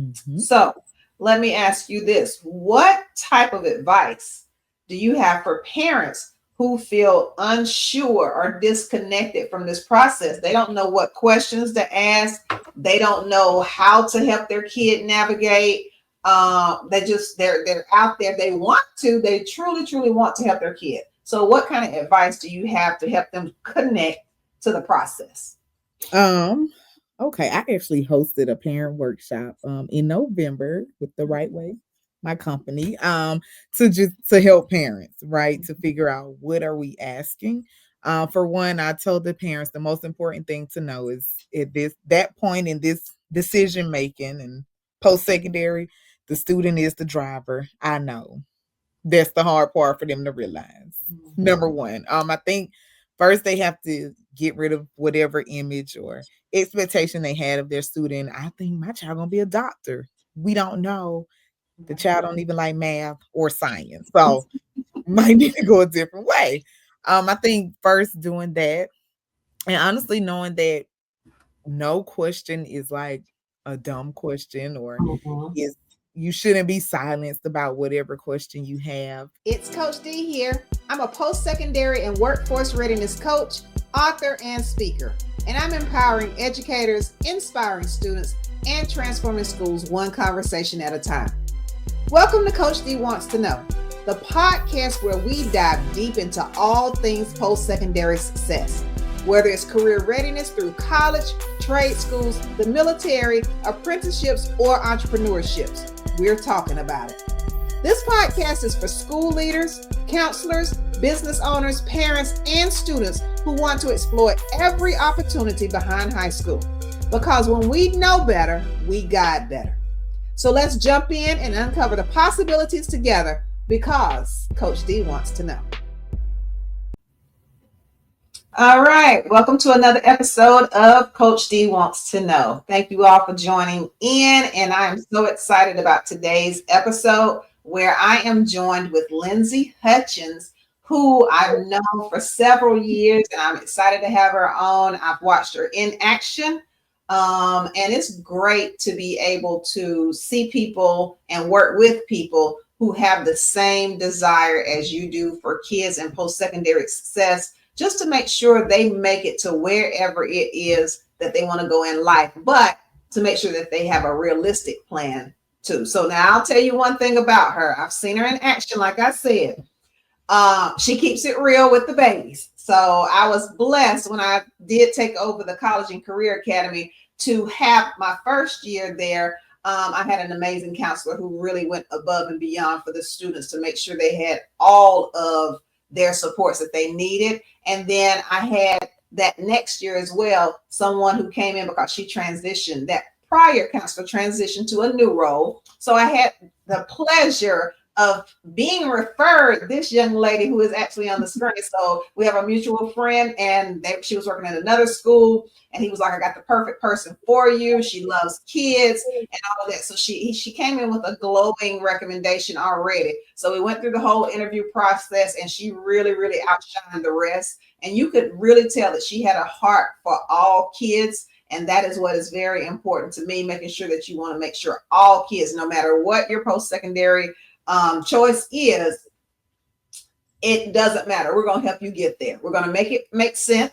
Mhm. So let me ask you this. What type of advice do you have for parents who feel unsure or disconnected from this process? They don't know what questions to ask. They don't know how to help their kid navigate. They're out there. They truly want to help their kid. So what kind of advice do you have to help them connect to the process? Um, okay, I actually hosted a parent workshop in November with the Right Way, my company, to help parents, right? To figure out what are we asking. For one, I told the parents the most important thing to know is at this that point in this decision making and post secondary, the student is the driver. I know that's the hard part for them to realize. Number one, I think first they have to get rid of whatever image or expectation they had of their student. I think my child gonna be a doctor. We don't know. The child don't even like math or science, so might need to go a different way. I think first doing that, and honestly knowing that no question is like a dumb question or Mhm. is you shouldn't be silenced about whatever question you have. It's Coach D here. I'm a post secondary and workforce readiness coach, author, and speaker. And I'm empowering educators, inspiring students, and transforming schools one conversation at a time. Welcome to Coach D Wants to Know, the podcast where we dive deep into all things post secondary success. Whether it's career readiness through college, trade schools, the military, apprenticeships, or entrepreneurships, we're talking about it. This podcast is for school leaders, counselors, business owners, parents, and students who want to explore every opportunity behind high school. Because when we know better, we guide better. So let's jump in and uncover the possibilities together because Coach D wants to know. All right, welcome to another episode of Coach D Wants to Know. Thank you all for joining in, and I am so excited about today's episode where I am joined with Lindsey Hutchins, who I've known for several years, and I'm excited to have her on. I've watched her in action, and it's great to be able to see people and work with people who have the same desire as you do for kids and post-secondary success, just to make sure they make it to wherever it is that they want to go in life, but to make sure that they have a realistic plan too. So now I'll tell you one thing about her. I've seen her in action, like I said. She keeps it real with the babies. So I was blessed when I did take over the College and Career Academy to have my first year there. I had an amazing counselor who really went above and beyond for the students to make sure they had all of their supports that they needed. And then I had that next year as well, someone who came in because she transitioned, that prior counselor transitioned to a new role. So I had the pleasure of being referred this young lady who is actually on the screen. So we have a mutual friend, and she was working at another school, and he was like, I got the perfect person for you. She loves kids and all of that. So she came in with a glowing recommendation already. So we went through the whole interview process, and she really outshined the rest. And you could really tell that she had a heart for all kids. And that is what is very important to me, making sure that you want to make sure all kids, no matter what your post-secondary choice is, it doesn't matter. We're going to help you get there. We're going to make it make sense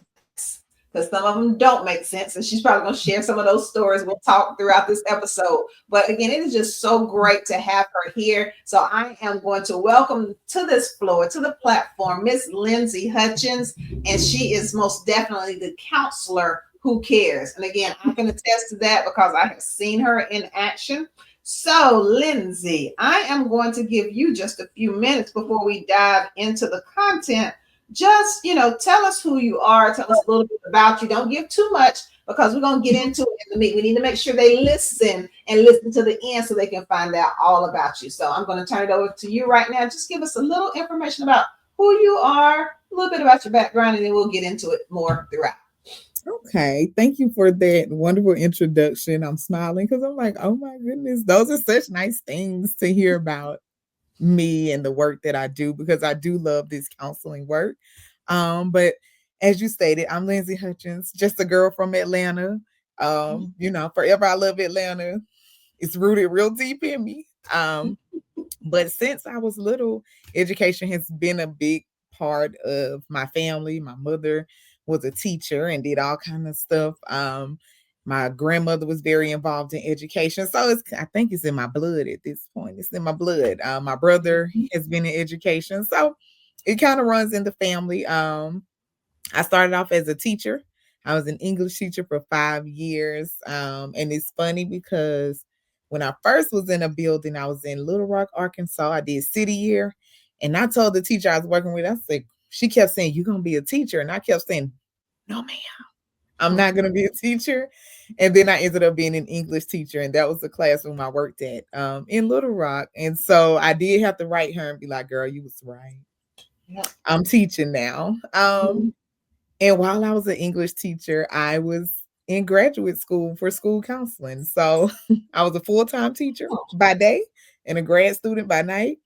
because some of them don't make sense. And she's probably going to share some of those stories. We'll talk throughout this episode. But again, it is just so great to have her here. So I am going to welcome to this floor, to the platform, Miss Lindsey Hutchins. And she is most definitely the counselor who cares. And again, I can attest to that because I have seen her in action. So, Lindsey, I am going to give you just a few minutes before we dive into the content. Just, tell us who you are. Tell us a little bit about you. Don't give too much because we're going to get into it in the meat. We need to make sure they listen and listen to the end so they can find out all about you. So I'm going to turn it over to you right now. Just give us a little information about who you are, a little bit about your background, and then we'll get into it more throughout. Okay, thank you for that wonderful introduction. I'm smiling because I'm like, oh my goodness, those are such nice things to hear about me and the work that I do because I do love this counseling work. But as you stated, I'm Lindsey Hutchins, just a girl from Atlanta. Forever I love Atlanta. it's rooted real deep in me. But since I was little, education has been a big part of my family. My mother was a teacher and did all kind of stuff. My grandmother was very involved in education, so I think it's in my blood at this point. It's in my blood. My brother has been in education, so it kind of runs in the family. I started off as a teacher. I was an English teacher for 5 years. And it's funny because when I first was in a building, I was in Little Rock, Arkansas. I did city year. And I told the teacher I was working with, I said, she kept saying, "You're going to be a teacher." And I kept saying, "No, ma'am, I'm not going to be a teacher." And then I ended up being an English teacher. And that was the classroom I worked at in Little Rock. And so I did have to write her and be like, "Girl, you was right. Yeah. I'm teaching now." Mhm. And while I was an English teacher, I was in graduate school for school counseling. So I was a full time teacher by day and a grad student by night.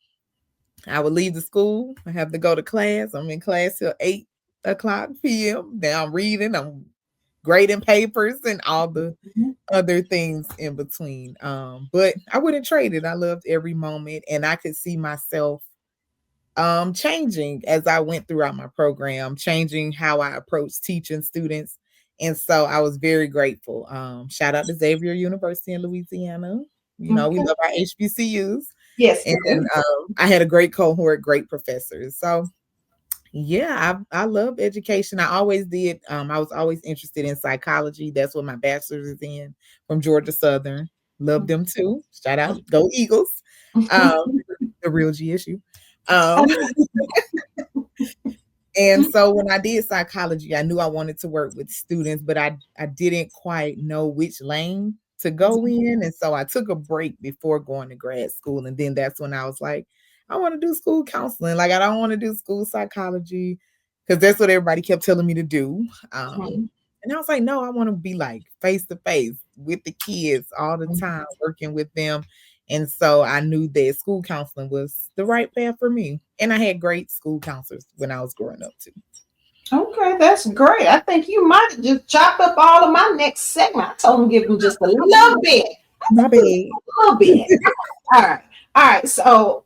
I would leave the school. I have to go to class. I'm in class till 8 o'clock p.m. Now I'm reading, I'm grading papers and all the Mhm. other things in between. But I wouldn't trade it. I loved every moment and I could see myself changing as I went throughout my program, changing how I approach teaching students. And so I was very grateful. Shout out to Xavier University in Louisiana. You know, we Okay. love our HBCUs. Yes, And we do. I had a great cohort, great professors. So yeah, I love education. I always did. I was always interested in psychology. That's what my bachelor's is in from Georgia Southern. Love them too. Shout out, go Eagles. Um, the real GSU. Um, And so when I did psychology, I knew I wanted to work with students, but I didn't quite know which lane to go in. And so I took a break before going to grad school. And then that's when I was like, I want to do school counseling. Like I don't want to do school psychology because that's what everybody kept telling me to do. Mhm. And I was like, no, I want to be like face to face with the kids all the time, working with them. And so I knew that school counseling was the right path for me. And I had great school counselors when I was growing up too. Okay, that's great. I think you might have just chopped up all of my next segment. I told him give him just a little bit. I My told him bad. a little bit. All right. All right. So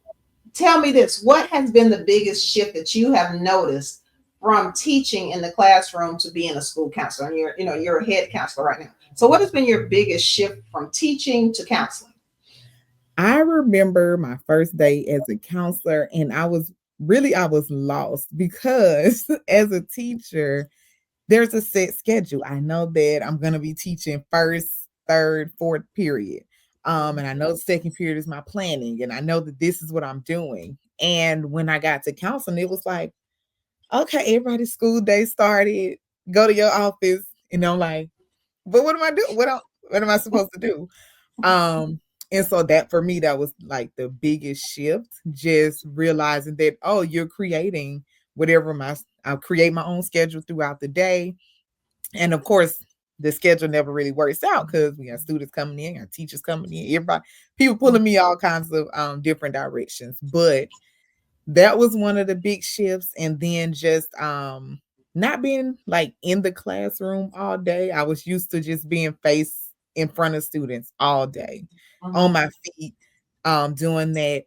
tell me this. What has been the biggest shift that you have noticed from teaching in the classroom to being a school counselor? And you're a head counselor right now. So what has been your biggest shift from teaching to counseling? I remember my first day as a counselor, and I was lost because as a teacher, there's a set schedule. I know that I'm gonna be teaching first, third, fourth period. And I know the second period is my planning, and I know that this is what I'm doing. And when I got to counseling, it was like, okay, everybody's school day started. Go to your office, and I'm like, but what am I doing? What am I supposed to do? Um, and so that for me, that was like the biggest shift, just realizing that, oh, you're creating whatever I'll create my own schedule throughout the day. And of course, the schedule never really works out because we got students coming in, got teachers coming in, everybody, people pulling me all kinds of different directions. But that was one of the big shifts. And then just not being like in the classroom all day. I was used to just being face in front of students all day on Mhm. my feet, doing that.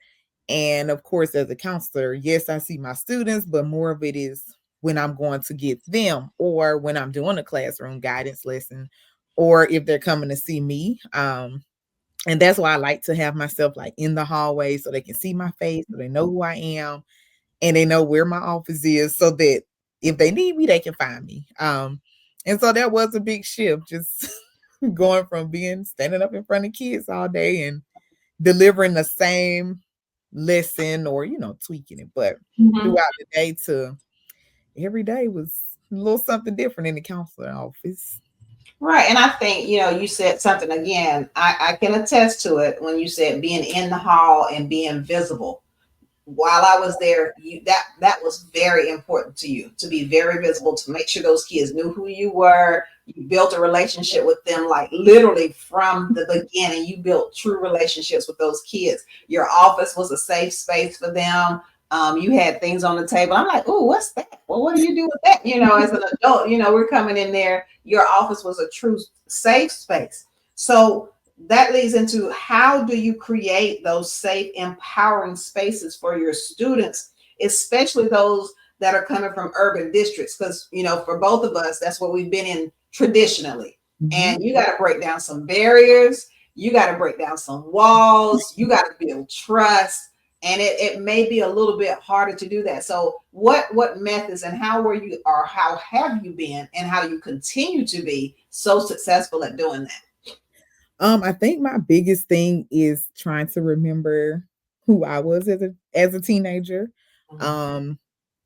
And of course, as a counselor, yes, I see my students, but more of it is when I'm going to get them or when I'm doing a classroom guidance lesson or if they're coming to see me. And that's why I like to have myself like in the hallway so they can see my face, so they know who I am and they know where my office is so that if they need me, they can find me. And so that was a big shift, just going from being standing up in front of kids all day and delivering the same lesson or, tweaking it, but Mhm. throughout the day to every day was a little something different in the counselor office. Right. And I think, you said something again. I can attest to it when you said being in the hall and being visible. While I was there, that was very important to you to be very visible, to make sure those kids knew who you were. You built a relationship with them, like literally from the beginning. You built true relationships with those kids. Your office was a safe space for them. You had things on the table. I'm like, oh, what's that? Well, what do you do with that? As an adult, we're coming in there. Your office was a true safe space. So that leads into, how do you create those safe, empowering spaces for your students, especially those that are coming from urban districts? Because, for both of us, that's what we've been in traditionally. Mhm. And you got to break down some barriers, you got to break down some walls, you got to build trust. And it may be a little bit harder to do that. So what methods, and how were you, or how have you been, and how do you continue to be so successful at doing that? I think my biggest thing is trying to remember who I was as a teenager. Mhm. Um,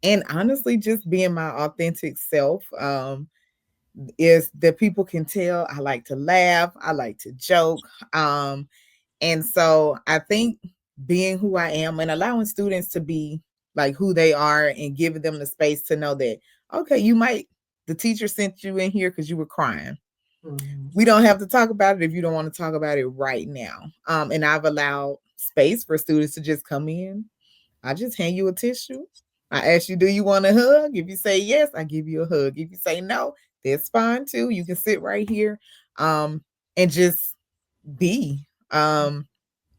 and honestly, just being my authentic self. Is that people can tell I like to laugh, I like to joke. And so I think being who I am and allowing students to be like who they are and giving them the space to know that, okay, the teacher sent you in here because you were crying. Mhm. We don't have to talk about it if you don't want to talk about it right now. And I've allowed space for students to just come in. I just hand you a tissue. I ask you, do you want a hug? If you say yes, I give you a hug. If you say no, that's fine too. You can sit right here and just be.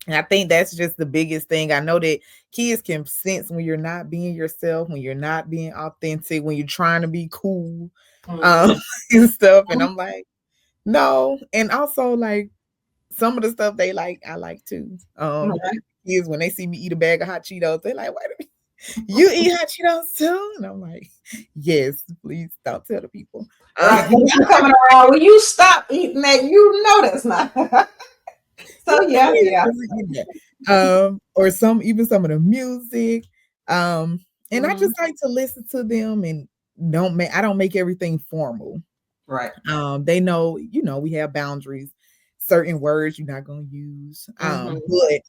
And I think that's just the biggest thing. I know that kids can sense when you're not being yourself, when you're not being authentic, when you're trying to be cool um, Mhm. and stuff. And I'm like, no. And also, like, some of the stuff they like, I like too. Right. Kids, when they see me eat a bag of hot Cheetos, they like, wait a minute, you eat hot Cheetos too? And I'm like, yes, please don't tell the people. Right. They keep coming around. Will you stop eating that? You know that's not. So You yeah, can't yeah. really eat that. Or even some of the music. Um, and I Mhm. just like to listen to them and I don't make everything formal. Right. They know, we have boundaries, certain words you're not gonna use. Mhm. But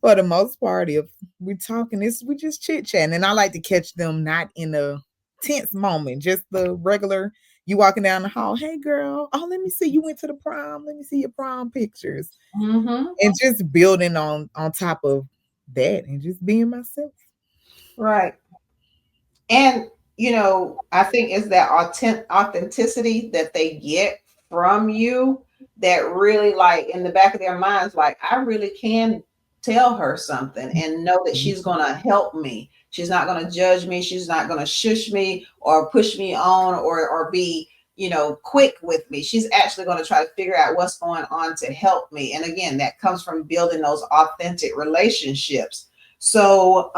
for the most part, if we're talking this, we just chit chatting. And I like to catch them not in a tense moment, just the regular, you walking down the hall, hey girl, oh, let me see, you went to the prom, let me see your prom pictures. Mhm. And just building on top of that and just being myself. Right. And I think it's that authenticity that they get from you that really, like, in the back of their minds, like, I really can tell her something and know that she's gonna help me. She's not gonna judge me. She's not gonna shush me or push me on, or be, quick with me. She's actually gonna try to figure out what's going on to help me. And again, that comes from building those authentic relationships. So,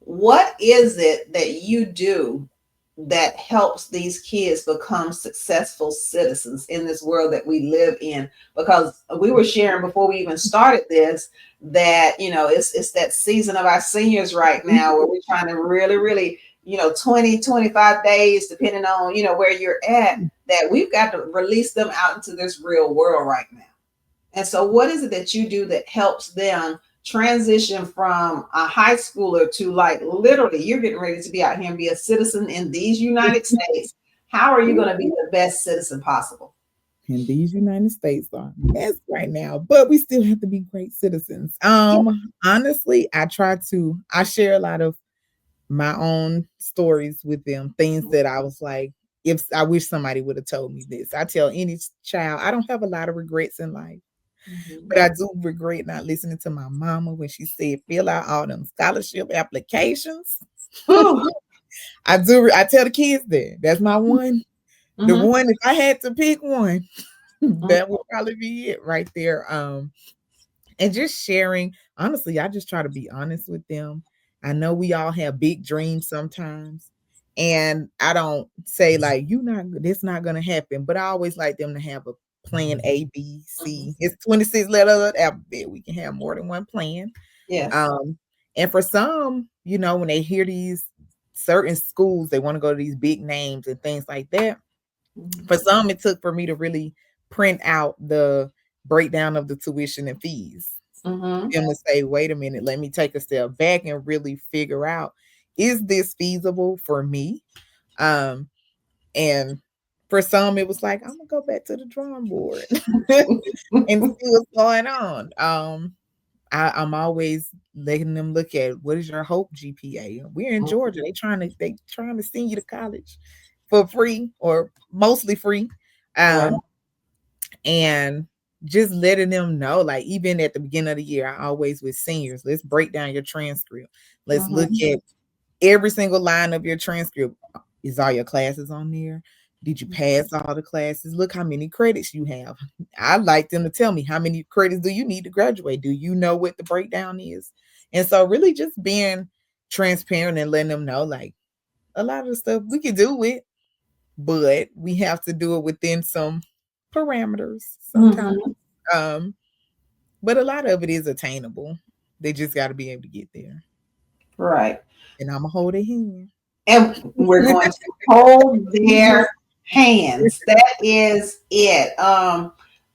what is it that you do that helps these kids become successful citizens in this world that we live in? Because we were sharing before we even started this that, it's that season of our seniors right now where we're trying to really, really, 20, 25 days, depending on, where you're at, that we've got to release them out into this real world right now. And so, what is it that you do that helps them transition from a high schooler to, like, literally, you're getting ready to be out here and be a citizen in these United States? How are you going to be the best citizen possible? And these United States are a mess right now, but we still have to be great citizens. Honestly, I share a lot of my own stories with them, things that I was like, if I wish somebody would have told me this. I tell any child, I don't have a lot of regrets in life. Mhm. But I do regret not listening to my mama when she said, fill out all them scholarship applications. Whew. I tell the kids that. That's my one. The Mhm. one, if I had to pick one, Mhm. that would probably be it right there. And just sharing, honestly, I just try to be honest with them. I know we all have big dreams sometimes. And I don't say like this not gonna happen, but I always like them to have a plan A, B, Mhm. C. It's 26 letters of the alphabet. We can have more than one plan. Yes. Um, and for some, when they hear these certain schools, they want to go to these big names and things like that. Mhm. For some, it took for me to really print out the breakdown of the tuition and fees. Mhm. Them to say, wait a minute, let me take a step back and really figure out, is this feasible for me? Um, and for some, it was like, I'm gonna go back to the drawing board and see what's going on. I'm always letting them look at, what is your hope GPA? We're in Georgia. They trying to send you to college for free or mostly free. Right. Um, and just letting them know, like even at the beginning of the year, I always with seniors, let's break down your transcript. Let's look Mhm. at every single line of your transcript. Is all your classes on there? Did you pass all the classes? Look how many credits you have. I'd like them to tell me how many credits do you need to graduate? Do you know what the breakdown is? And so really just being transparent and letting them know like a lot of the stuff we can do it, but we have to do it within some parameters sometimes. Mhm. Um, but a lot of it is attainable. They just got to be able to get there. Right. And I'm gonna hold their hand. And we're going to hold their hands. That is it.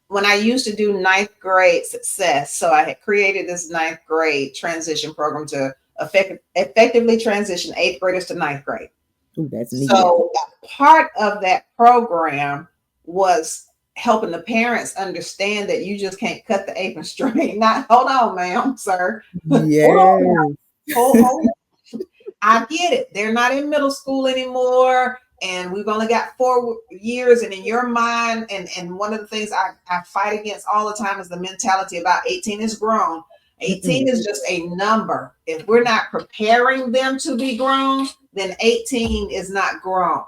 When I used to do ninth grade success, so I had created this ninth grade transition program to effectively transition eighth graders to ninth grade. Ooh, that's needed. So part of that program was helping the parents understand that you just can't cut the apron straight. Not, hold on, ma'am, sir. Hold on now. Yes. Hold. I get it. They're not in middle school anymore. And we've only got 4 years. And in your mind, and one of the things I fight against all the time is the mentality about 18 is grown. 18 Mm-mm. is just a number. If we're not preparing them to be grown, then 18 is not grown.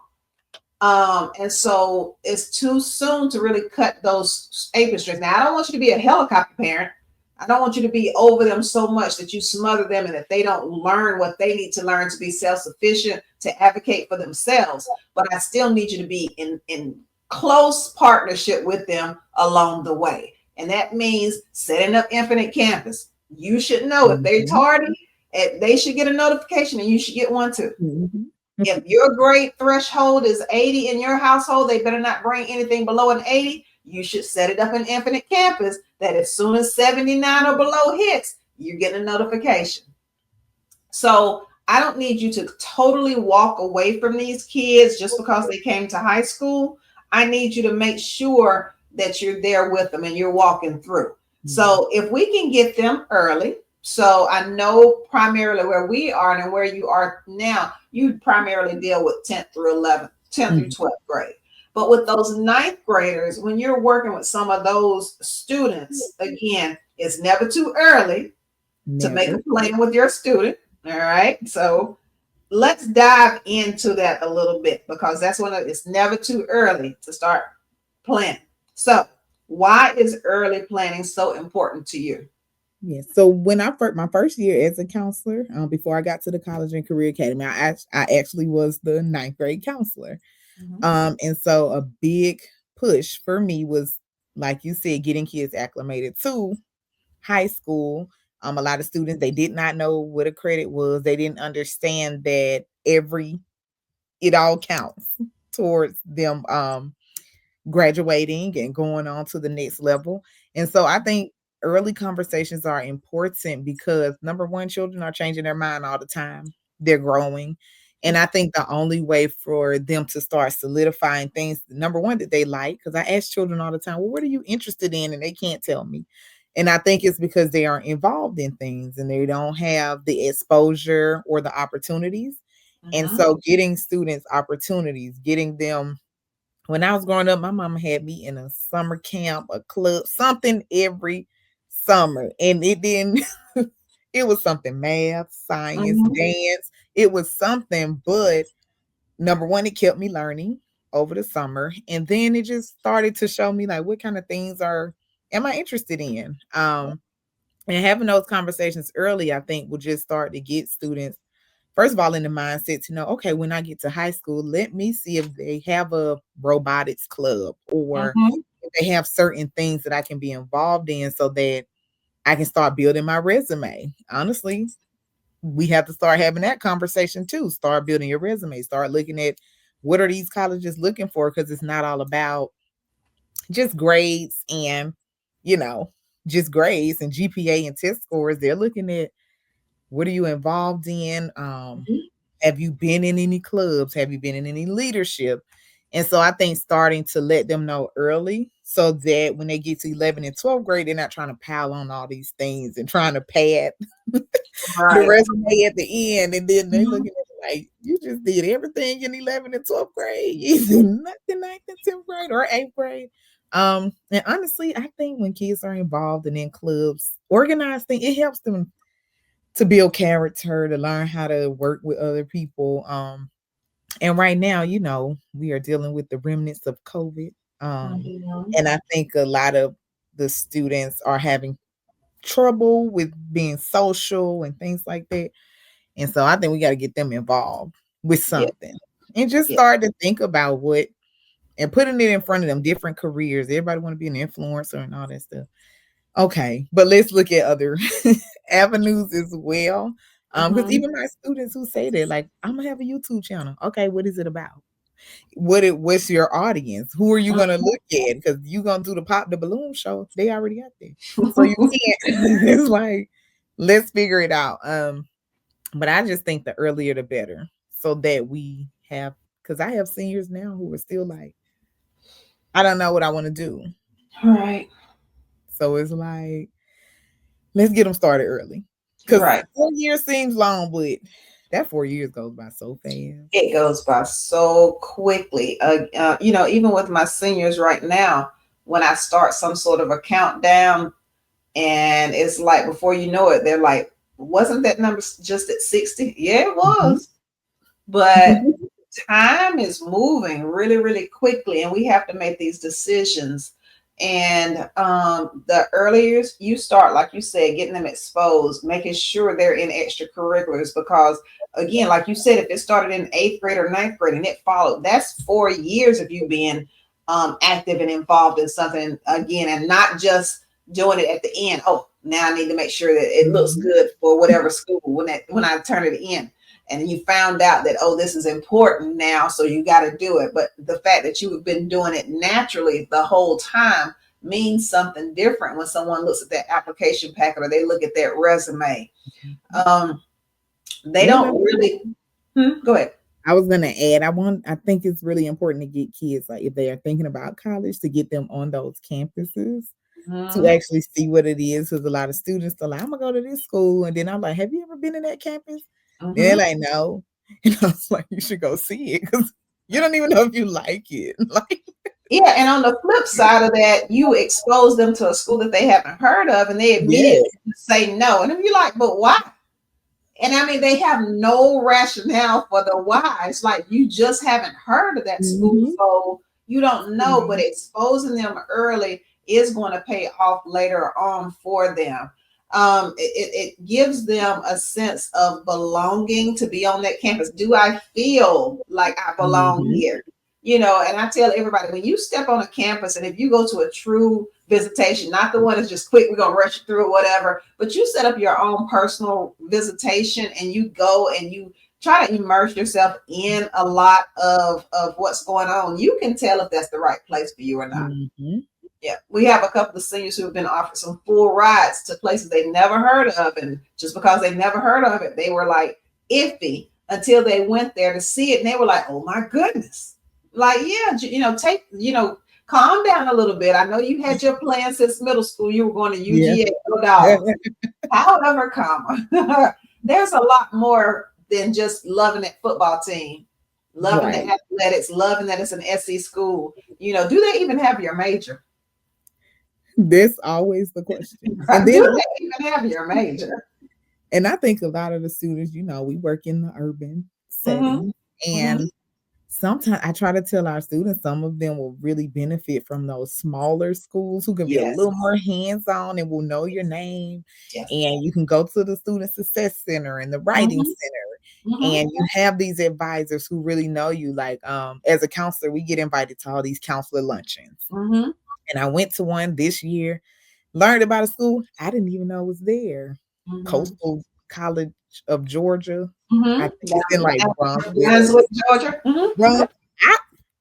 And so it's too soon to really cut those apron strings. Now, I don't want you to be a helicopter parent. I don't want you to be over them so much that you smother them and that they don't learn what they need to learn to be self-sufficient, to advocate for themselves. But I still need you to be in close partnership with them along the way. And that means setting up Infinite Campus. You should know if they're Mhm. tardy, they should get a notification and you should get one too. Mhm. If your grade threshold is 80 in your household, they better not bring anything below an 80. You should set it up in Infinite Campus that as soon as 79 or below hits, you get a notification. So I don't need you to totally walk away from these kids just because they came to high school. I need you to make sure that you're there with them and you're walking through. Yeah. So if we can get them early, so I know primarily where we are and where you are now, you primarily deal with 10th through 11th, 10th through Mhm. 12th grade. But with those ninth graders, when you're working with some of those students, again, it's never too early to make a Never. plan with your student. All right. So let's dive into that a little bit because that's one of it's never too early to start planning. So why is early planning so important to you? Yeah. So when I first my first year as a counselor, before I got to the college and career academy, I actually was the ninth grade counselor. Mhm. And so a big push for me was, like you said, getting kids acclimated to high school. A lot of students they did not know what a credit was. They didn't understand that it all counts towards them graduating and going on to the next level. And so I think early conversations are important because number one, children are changing their mind all the time. They're growing. And I think the only way for them to start solidifying things, number one, that they like, because I ask children all the time, well, what are you interested in? And they can't tell me. And I think it's because they aren't involved in things and they don't have the exposure or the opportunities. And Mhm. so getting students opportunities, getting them when I was growing up, my mama had me in a summer camp, a club, something every summer. And it didn't, it was something math, science, Mhm. dance. It was something, but number one, it kept me learning over the summer. And then it just started to show me like what kind of things am I interested in? And having those conversations early, I think will just start to get students first of all in the mindset to know, okay, when I get to high school, let me see if they have a robotics club or Mhm. if they have certain things that I can be involved in so that I can start building my resume. Honestly, we have to start having that conversation too. Start building your resume, start looking at what are these colleges looking for because it's not all about just grades and, you know, just grades and GPA and test scores. They're looking at what are you involved in? Mhm. Have you been in any clubs? Have you been in any leadership? And so I think starting to let them know early so that when they get to 11th and 12th grade, they're not trying to pile on all these things and trying to pad the Right. resume at the end. And then they Mhm. looking at it like, you just did everything in 11th and 12th grade. You did nothing ninth and 10th grade or eighth grade. And honestly, I think when kids are involved and in clubs, organized thing, it helps them to build character, to learn how to work with other people. And right now, we are dealing with the remnants of COVID. Um, Mhm. and I think a lot of the students are having trouble with being social and things like that. And so I think we got to get them involved with Yeah, something and just yeah. start to think about what and putting it in front of them, different careers. Everybody want to be an influencer and all that stuff. Okay, but let's look at other avenues as well. Because Mhm. even my students who say that, like, I'm gonna have a YouTube channel. Okay, what is it about? What's your audience? Who are you gonna look at? Because you gonna do the pop the balloon show. They already got there. So you can't it's like, let's figure it out. But I just think the earlier the better. So that we have because I have seniors now who are still like, I don't know what I want to do. Right, So it's like, let's get them started early. Because right. 4 years seems long, but that 4 years goes by so fast. It goes by so quickly. Even with my seniors right now, when I start some sort of a countdown, and it's like before you know it, they're like, "Wasn't that number just at 60?" Yeah, it Mhm. was. But time is moving really, really quickly, and we have to make these decisions. And the earlier you start, like you said, getting them exposed, making sure they're in extracurriculars, because again, like you said, if it started in eighth grade or ninth grade and it followed, that's 4 years of you being active and involved in something again, and not just doing it at the end. Oh, now I need to make sure that it looks Mhm. good for whatever school when I turn it in, and you found out that, oh, this is important now, so you got to do it. But the fact that you have been doing it naturally the whole time means something different when someone looks at that application packet or they look at that resume. Mhm. um, they And don't really. Go ahead. I was gonna add, I think it's really important to get kids, like if they are thinking about college, to get them on those campuses to Hmm. actually see what it is. Because a lot of students are like, I'm gonna go to this school, and then I'm like, have you ever been in that campus? And they're Hmm. like, no. And I was like, you should go see it because you don't even know if you like it. Like, Yeah, and on the flip side of that, you expose them to a school that they haven't heard of, and they yeah. immediately say no. And if you're like, but why? And I mean, they have no rationale for the why. It's like you just haven't heard of that school, Mhm. so you don't know. But Mhm. exposing them early is going to pay off later on for them. It gives them a sense of belonging to be on that campus. Do I feel like I belong Mhm. here? And I tell everybody, when you step on a campus, and if you go to a true visitation, not the one that's just quick, we're gonna rush through or whatever, but you set up your own personal visitation, and you go and you try to immerse yourself in a lot of what's going on, you can tell if that's the right place for you or not. Mhm. Yeah, we have a couple of seniors who have been offered some full rides to places they never heard of, and just because they never heard of it, they were like iffy until they went there to see it, and they were like, "Oh my goodness!" Like, yeah, calm down a little bit. I know you had your plan since middle school. You were going to Yeah. UGA, no doubt. However, comma, there's a lot more than just loving that football team, loving the Right. athletics, loving that it's an SE school. Do they even have your major? That's always the question. And Do then they even have your major? I think a lot of the students, we work in the urban Mm-hmm. setting, Mm-hmm. and sometimes I try to tell our students some of them will really benefit from those smaller schools who can be a Yes. little more hands-on and will know your name. Yes. And you can go to the student success center and the writing Mm-hmm. center, Mm-hmm. and you have these advisors who really know you. Like, as a counselor, we get invited to all these counselor luncheons. Mm-hmm. And I went to one this year, learned about a school I didn't even know was there. Mm-hmm. Coastal College of Georgia. I Mm-hmm. think it's in like Brunswick. Brunswick, Georgia. Mm-hmm. Bro,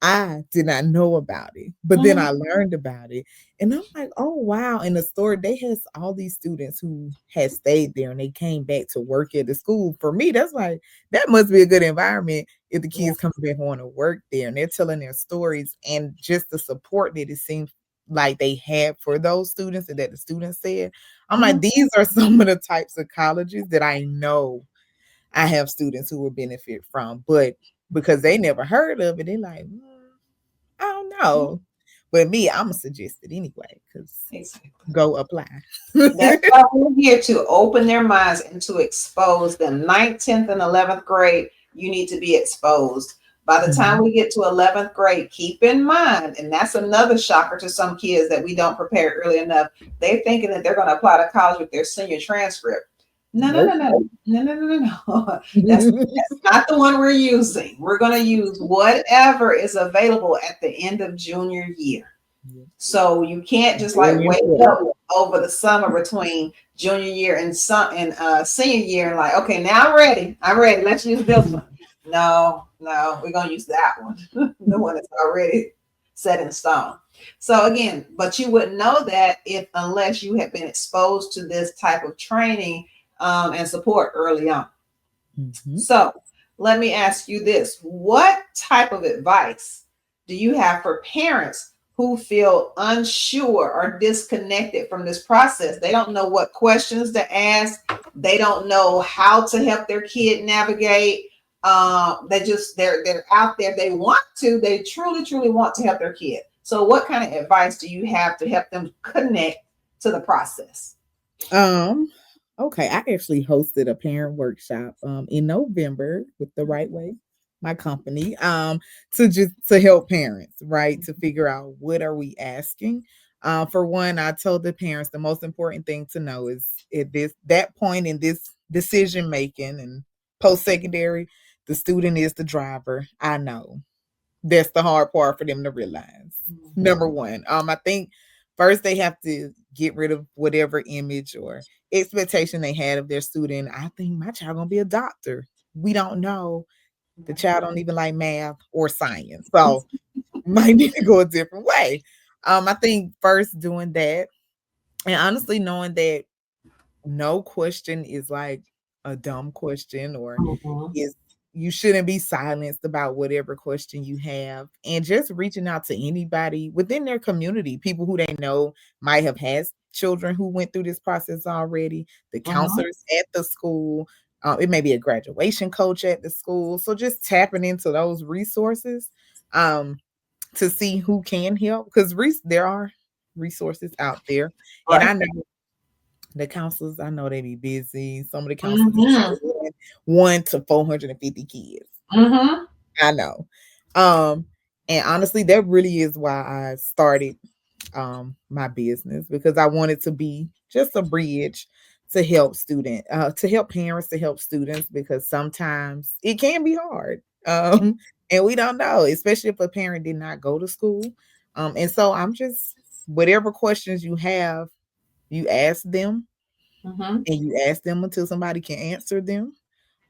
I did not know about it, but then Mm-hmm. I learned about it, and I'm like, "Oh, wow." In the store, they has all these students who had stayed there, and they came back to work at the school. For me, that's like, that must be a good environment if the Yeah. kids come back want to work there, and they're telling their stories, and just the support that it seems like they had for those students and that the students said. I'm Mm-hmm. like, these are some of the types of colleges that I know I have students who will benefit from, but because they never heard of it, they're like, I don't know. But me, I'm gonna suggest it anyway because Exactly. go apply. That's why we're here to open their minds and to expose them. Ninth, 10th, and 11th grade, you need to be exposed. By the time Mhm. we get to 11th grade, keep in mind, and that's another shocker to some kids that we don't prepare early enough. They're thinking that they're going to apply to college with their senior transcript. No, no, no, Nope. no, no, no, no, no, no. That's not the one we're using. We're going to use whatever is available at the end of junior year. So you can't just like Very wake important. up over the summer between junior year and senior year and like, okay, now I'm ready. I'm ready. Let's use this one. No, no, we're gonna use that one. The one that's already set in stone. So again, but you wouldn't know that if unless you have been exposed to this type of training and support early on. Mhm. So let me ask you this. What type of advice do you have for parents who feel unsure or disconnected from this process? They don't know what questions to ask. They don't know how to help their kid navigate. They're out there. They want to. They truly want to help their kid. So, what kind of advice do you have to help them connect to the process? Um, okay, I actually hosted a parent workshop in November with the right way, my company, to help parents, right? To figure out what are we asking. For one, I told the parents the most important thing to know is at this that point in this decision making and post secondary, the student is the driver. I know. That's the hard part for them to realize. Number one, I think first they have to get rid of whatever image or expectation they had of their student. I think my child gonna be a doctor. We don't know. The child don't even like math or science, so might need to go a different way. I think first doing that, and honestly knowing that no question is like a dumb question or Mhm. is you shouldn't be silenced about whatever question you have and just reaching out to anybody within their community, people who they know might have had children who went through this process already, the Mhm. counselors at the school, it may be a graduation coach at the school. So just tapping into those resources um, to see who can help because there are resources out there. And Right. I know the counselors, I know they be busy. Some of the counselors be Mhm. scheduling 1 to 450 kids. Mhm. I know. Um, and honestly, that really is why I started my business because I wanted to be just a bridge to help parents, to help students because sometimes it can be hard. And we don't know, especially if a parent did not go to school. And so I'm just whatever questions you have, you ask them Mhm. and you ask them until somebody can answer them.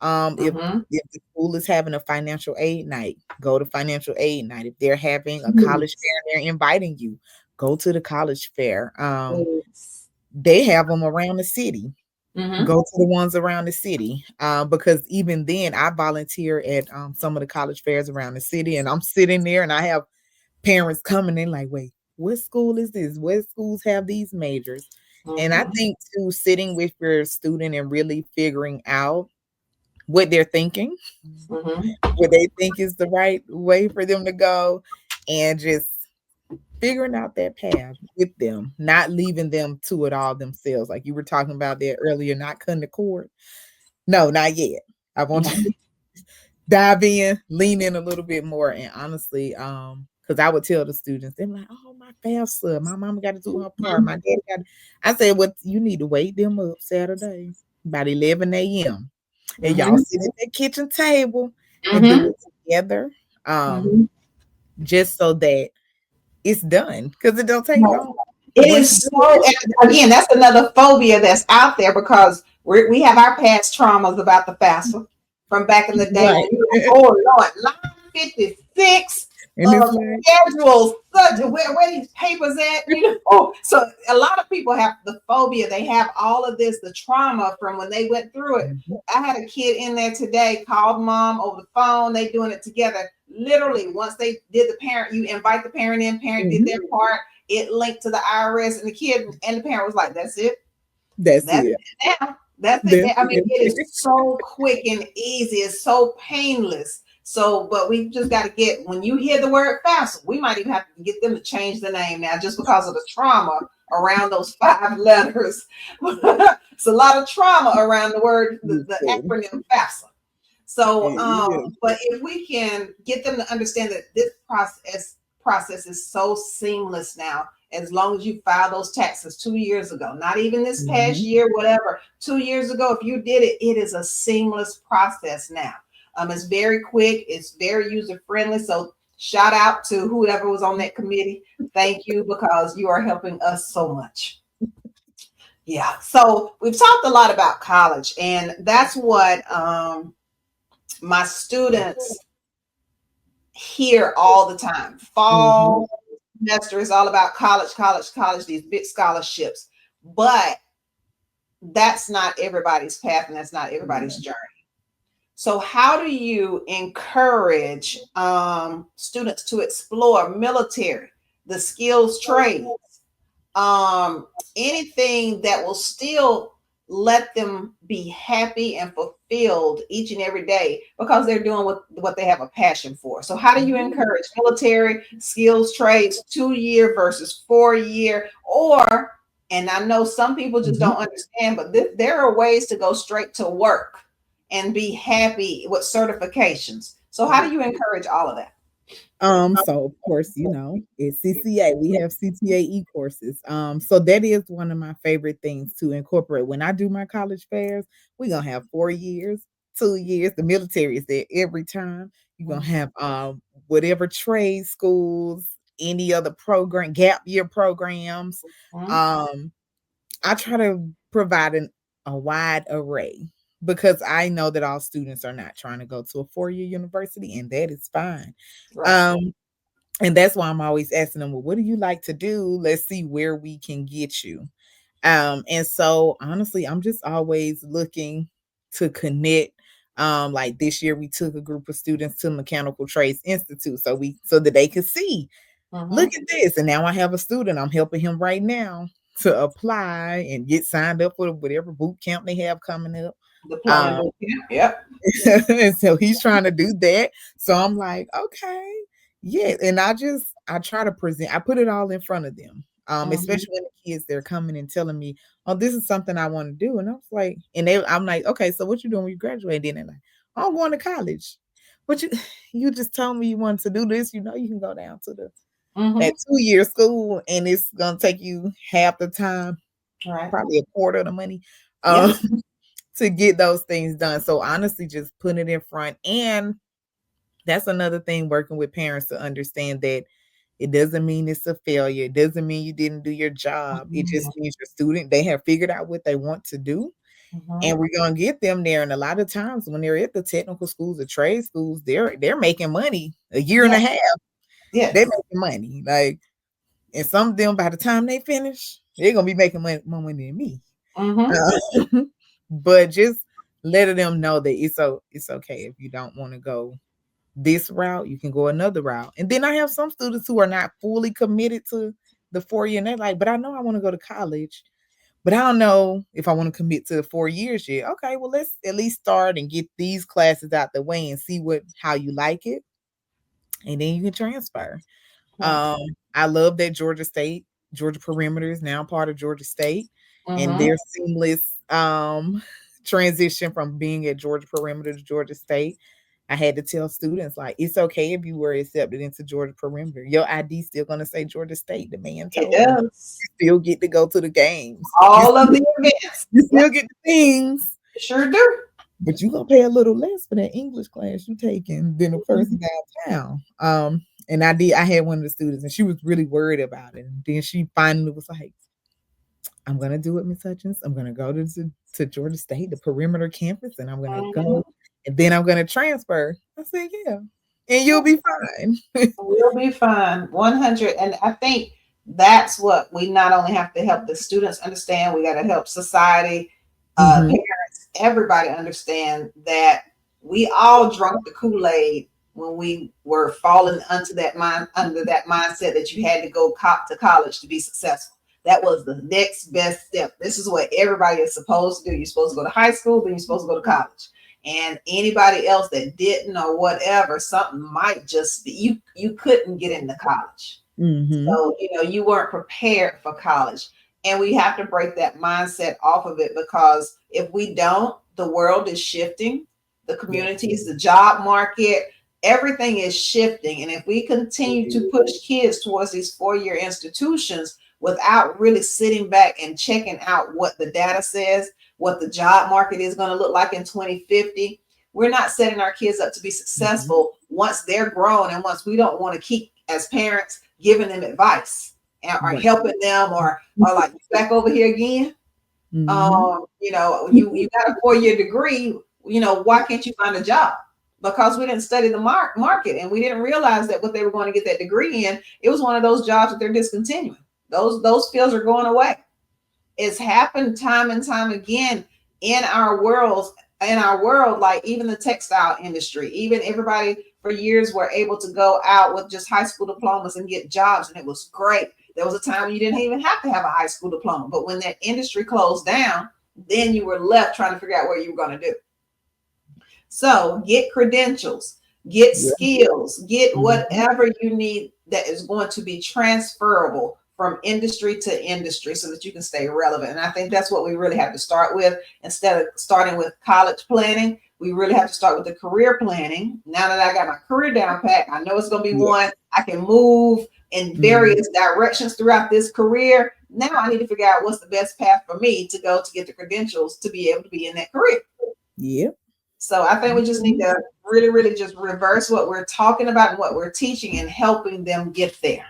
Um, if Mhm. if the school is having a financial aid night, go to financial aid night. If they're having a college Yes. fair, they're inviting you, go to the college fair. Yes. They have them around the city. Mhm. Go to the ones around the city. Because even then, I volunteer at some of the college fairs around the city, and I'm sitting there, and I have parents coming in like, "Wait, what school is this? What schools have these majors?" And I Mhm. think too, sitting with your student and really figuring out what they're thinking, Mhm. what they think is the right way for them to go, and just figuring out that path with them, not leaving them to it all themselves. Like you were talking about that earlier, not cutting the cord. No, not yet. I want Mhm. you to dive in, lean in a little bit more. And honestly, because I would tell the students, they're like, "Oh, my FAFSA, my mama got to do her part, my daddy got." I said, "What you need to wake them up Saturday about 11 a.m. and y'all Mhm. sit at that kitchen table and do Mhm. it together, um, Mhm. just so that it's done because it don't take Right. long. It Once you is do so, it, and again, that's another phobia that's out there because we have our past traumas about the FAFSA from back in the day right, when you were like, oh Lord, line 56 and it's of like, schedules, where these papers at, So a lot of people have the phobia. They have all of this, the trauma from when they went through it. mhm, I had a kid in there today, called mom over the phone. They doing it together. Literally, once they did the parent, you invite the parent in, parent did mhm, their part, it linked to the IRS, and the kid and the parent was like, "That's it. that's That's it. it now. That's it." That's I mean, it is it. so quick and easy. It's so painless. So, but we just got to get, when you hear the word FAFSA, we might even have to get them to change the name now just because of the trauma around those 5 letters. It's a lot of trauma around the word, the Listen, acronym FAFSA. So, it is. but if we can get them to understand that this process is so seamless now, as long as you file those taxes 2 years ago, not even this past Mhm. year, whatever, 2 years ago, if you did it, it is a seamless process now. It's very quick, it's very user friendly. So shout out to whoever was on that committee. Thank you, because you are helping us so much. Yeah. So we've talked a lot about college, and that's what my students hear all the time. Mhm. Fall semester is all about college, college, college, these big scholarships. But that's not everybody's path, and that's not everybody's Yeah. journey. So, how do you encourage students to explore military, the skills trades, anything that will still let them be happy and fulfilled each and every day because they're doing what they have a passion for? So, how do you encourage military, skills trades, 2 year versus 4 year? Or, and I know some people just Mhm. don't understand, but there are ways to go straight to work and be happy with certifications. So, how Yeah. do you encourage all of that? So of course, it's CCA. We have CTAE courses. So that is one of my favorite things to incorporate. When I do my college fairs, we're gonna have 4 years, 2 years. The military is there every time. You're gonna have whatever trade schools, any other program, gap year programs. Mhm. Um, I try to provide a wide array because I know that all students are not trying to go to a 4 year university, and that is fine. Right. Um, and that's why I'm always asking them, well, what do you like to do? Let's see where we can get you. And so honestly, I'm just always looking to connect. Like this year we took a group of students to Mechanical Trades Institute so that they could see, look Mhm. at this. And now I have a student, I'm helping him right now to apply and get signed up for whatever boot camp they have coming up. Deployment Um, boot camp. Yep. and so he's trying to do that. So I'm like, okay, yeah. And I try to present, I put it all in front of them. Mhm. Especially when the kids they're coming and telling me, oh, this is something I want to do. And I was like, I'm like, okay, so what you doing when you graduate? Then they're like, oh, I'm going to college. But you just told me you wanted to do this, you can go down to that Mhm. 2 year school and it's gonna take you half the time, Right. probably a quarter of the money. Yeah. Um to get those things done. So honestly, just put it in front. And that's another thing working with parents to understand that it doesn't mean it's a failure. It doesn't mean you didn't do your job. It just Mhm. means your student, they have figured out what they want to do. Mhm. And we're gonna get them there. And a lot of times when they're at the technical schools, the trade schools, they're making money a year and Yeah. a half. They're Yes. making money. Like, and some of them by the time they finish, they're gonna be making more money than me. Mhm. Uh, but just letting them know that it's okay if you don't want to go this route, you can go another route. And then I have some students who are not fully committed to the 4 year, and they're like, but I know I want to go to college, but I don't know if I want to commit to the 4 years yet. Okay, well, let's at least start and get these classes out the way and see how you like it, and then you can transfer. Right. Um, I love that Georgia Perimeter is now part of Georgia State, and Mhm. their seamless transition from being at Georgia Perimeter to Georgia State. I had to tell students like it's okay if you were accepted into Georgia Perimeter. Your ID still gonna say Georgia State. The man told me Yes. you still get to go to the games. All of the events. You Yep. still get the things, Sure do. but you gonna pay a little less for that English class you taking than a Mhm. person downtown. And I had one of the students, and she was really worried about it. And then she finally was like, "I'm gonna do it, Miss Hutchins. I'm gonna go to Georgia State, the perimeter campus, and I'm gonna Mhm. go, and then I'm gonna transfer." I said, "Yeah, and you'll be fine." We'll be fine. 100. And I think that's what we not only have to help the students understand, we got to help society, Mhm. parents, everybody understand that we all drunk the Kool-Aid when we were falling under that mindset that you had to go to college to be successful. That was the next best step. This is what everybody is supposed to do. You're supposed to go to high school, then you're supposed to go to college. and anybody else that didn't or whatever, something might just be you couldn't get into college. Mm-hmm. So, you weren't prepared for college. And we have to break that mindset off of it, because if we don't, the world is shifting, the Yeah. communities, the job market, everything is shifting. And if we continue to push kids towards these 4-year institutions without really sitting back and checking out what the data says, what the job market is going to look like in 2050, we're not setting our kids up to be Mm-hmm. successful once they're grown, and once we don't want to keep, as parents, giving them advice or Right. helping them, or like, back over here again. Mm-hmm. You got a 4-year degree. Why can't you find a job? Because we didn't study the market, and we didn't realize that what they were going to get that degree in, it was one of those jobs that they're discontinuing. Those fields are going away. It's happened time and time again in our world. Like even the textile industry, even everybody for years were able to go out with just high school diplomas and get jobs, and it was great. There was a time when you didn't even have to have a high school diploma, but when that industry closed down, then you were left trying to figure out what you were going to do. So get credentials, get Yeah. skills, get Mm-hmm. whatever you need that is going to be transferable from industry to industry, so that you can stay relevant. And I think that's what we really have to start with. Instead of starting with college planning, we really have to start with the career planning. Now that I got my career down pat, I know it's going to be Yeah. one I can move in Mm-hmm. various directions throughout this career. Now I need to figure out what's the best path for me to go to get the credentials to be able to be in that career. Yeah. So I think we just need to really, really just reverse what we're talking about and what we're teaching, and helping them get there.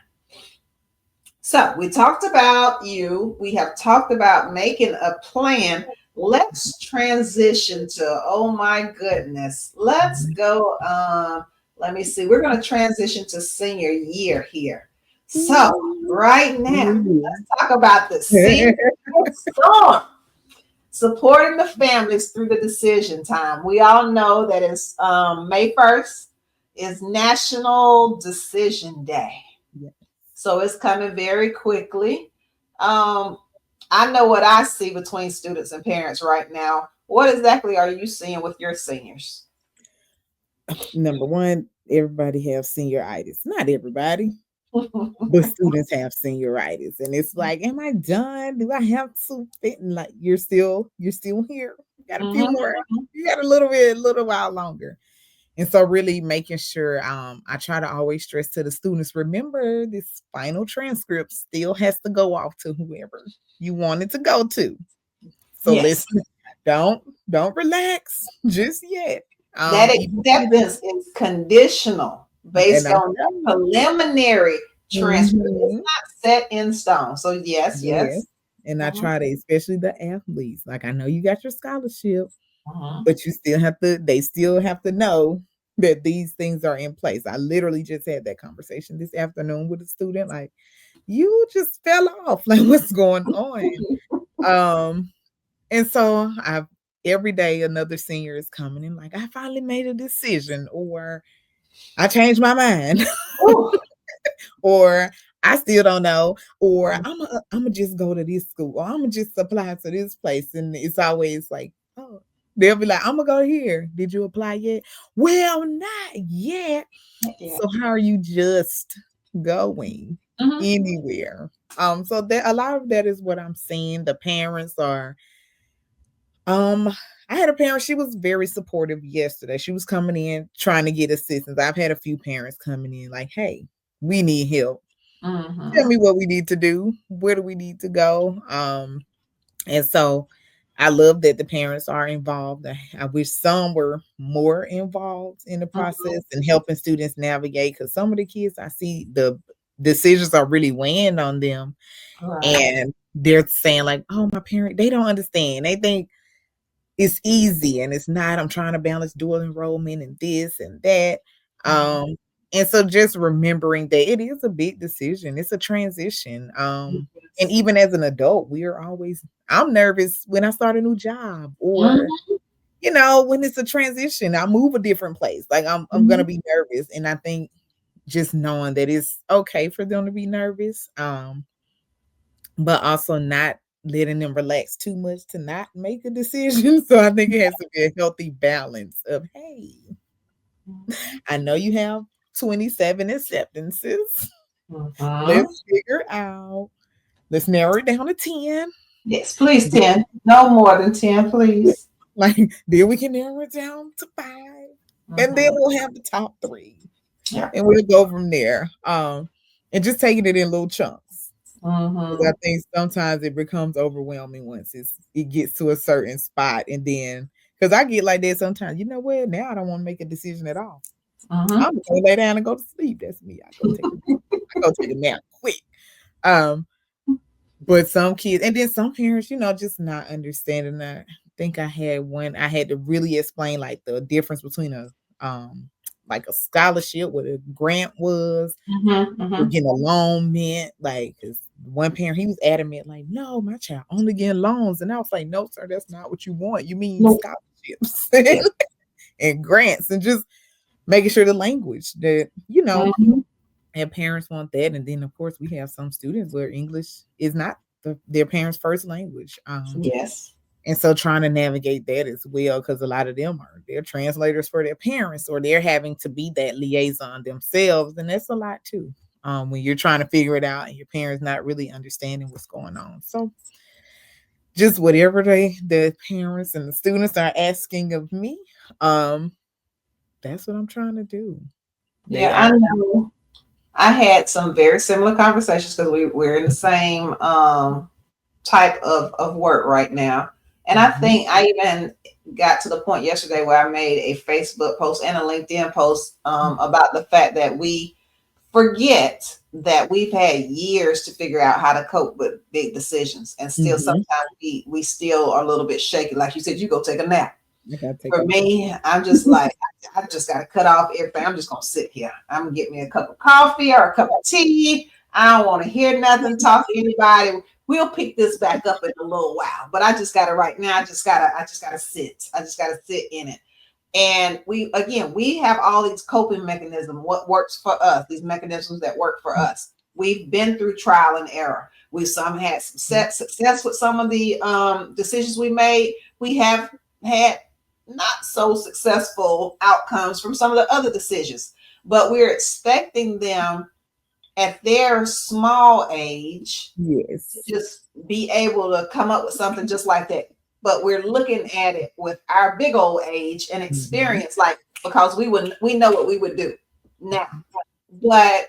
So we talked about you. We have talked about making a plan. Let's transition to, oh my goodness. Let's go. Let me see. We're going to transition to senior year here. So right now, Mm-hmm. let's talk about the senior storm. Supporting the families through the decision time. We all know that it's May 1st is National Decision Day. Yeah. So it's coming very quickly. Um, I know what I see between students and parents right now. What exactly are you seeing with your seniors? Number one, everybody have senioritis. Not everybody, but students have senioritis, and it's like, am I done? Do I have to fit? And like, you're still here. You got a few Mhm. more. You got a little while longer. And so really making sure I try to always stress to the students, remember this final transcript still has to go off to whoever you want it to go to. So let's Yes, don't don't relax just yet. that Even students, acceptance is conditional and based I on tell the you, preliminary transcript. It's mhm, not set in stone. So yes, yes. yes. And I Mhm, try to, especially the athletes. Like I know you got your scholarship, mhm. but they still have to know that these things are in place. I literally just had that conversation this afternoon with a student. Like, you just fell off. Like, what's going on? Um, and so I've every day another senior is coming in, like, I finally made a decision, or I changed my mind, Ooh. or I still don't know, or Mhm. I'm gonna just go to this school, or I'm gonna just apply to this place. And it's always like, oh, they'll be like, I'm gonna go here. Did you apply yet? Well, not yet. Yeah. So how are you just going Mhm. anywhere? So that a lot of that is what I'm seeing. The parents are um I had a parent, she was very supportive yesterday. She was coming in trying to get assistance. I've had a few parents coming in like, hey, we need help. Tell Mhm. me what we need to do. Where do we need to go? And so I love that the parents are involved. I wish some were more involved in the Mhm. process and helping students navigate, because some of the kids I see the decisions are really weighing on them, Right. and they're saying like, oh, my parent, they don't understand. They think it's easy and it's not. I'm trying to balance dual enrollment and this and that. Mhm. Um, and so just remembering that it is a big decision. It's a transition. And Yes. even as an adult, I'm nervous when I start a new job, or Mhm. when it's a transition, I move a different place. Like I'm gonna Mhm. be nervous. And I think just knowing that it's okay for them to be nervous, but also not letting them relax too much to not make a decision. So I think it has to be a healthy balance of, hey, I know you have 27 acceptances. Mhm. Let's figure out. Let's narrow it down to 10. Yes, please, Then, 10. No more than 10, please. like, then we can narrow it down to 5. And then Mhm. we'll have the top 3. Yeah. And we'll go from there. And just taking it in little chunks. Because I Mhm. think sometimes it becomes overwhelming once it gets to a certain spot. And then, because I get like that sometimes, you know what? Now I don't want to make a decision at all. Mhm. I'm gonna lay down and go to sleep. That's me. I go take a nap. I go take a nap quick. Um, but some kids, and then some parents, just not understanding that. I think I had to really explain like the difference between like a scholarship, what a grant was, Mhm. what Mhm. getting a loan meant. Like, cause one parent, he was adamant, like, no, my child only getting loans. And I was like, no, sir, that's not what you want. You mean Nope. scholarships Yeah. and grants, and just making sure the language that, Mhm. and parents want that. And then of course we have some students where English is not their parents' first language. Yes. And so trying to navigate that as well, because a lot of them are they're translators for their parents, or they're having to be that liaison themselves. And that's a lot too. When you're trying to figure it out and your parents not really understanding what's going on. So just whatever the parents and the students are asking of me, um, that's what I'm trying to do. They Yeah, I are. know. I had some very similar conversations because we're in the same type of work right now. And I Mhm, think I even got to the point yesterday where I made a Facebook post and a LinkedIn post about the fact that we forget that we've had years to figure out how to cope with big decisions. And still mhm. sometimes we still are a little bit shaky. Like you said, you go take a nap. I gotta take For a nap. me, I'm just like, I just got to cut off everything. I'm just going to sit here. I'm going to get me a cup of coffee or a cup of tea. I don't want to hear nothing, talk to anybody. We'll pick this back up in a little while. But I just got to right now, I just got to sit. I just got to sit in it. And we have all these coping mechanisms, what works for us, these mechanisms that work for us. We've been through trial and error. We some had some success with some of the decisions we made. We have had not so successful outcomes from some of the other decisions, but we're expecting them at their small age to Yes. just be able to come up with something just like that. But we're looking at it with our big old age and Mhm. experience, like because we know what we would do now, but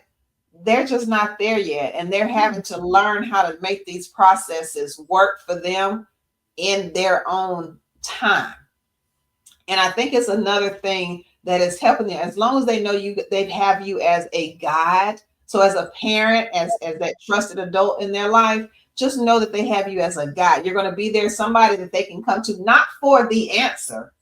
they're just not there yet, and they're having to learn how to make these processes work for them in their own time. And I think it's another thing that is helping them. As long as they know you, they have you as a guide. So as a parent, as that trusted adult in their life, just know that they have you as a guide. You're going to be there, somebody that they can come to, not for the answer,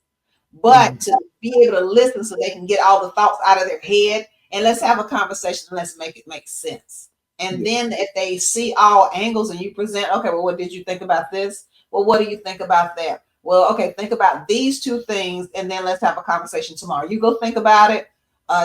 but Mm, to be able to listen so they can get all the thoughts out of their head. And let's have a conversation and let's make it make sense. And yeah. then if they see all angles and you present, okay, well, what did you think about this? Well, what do you think about that? Well, okay, think about these two things, and then let's have a conversation tomorrow. You go think about it,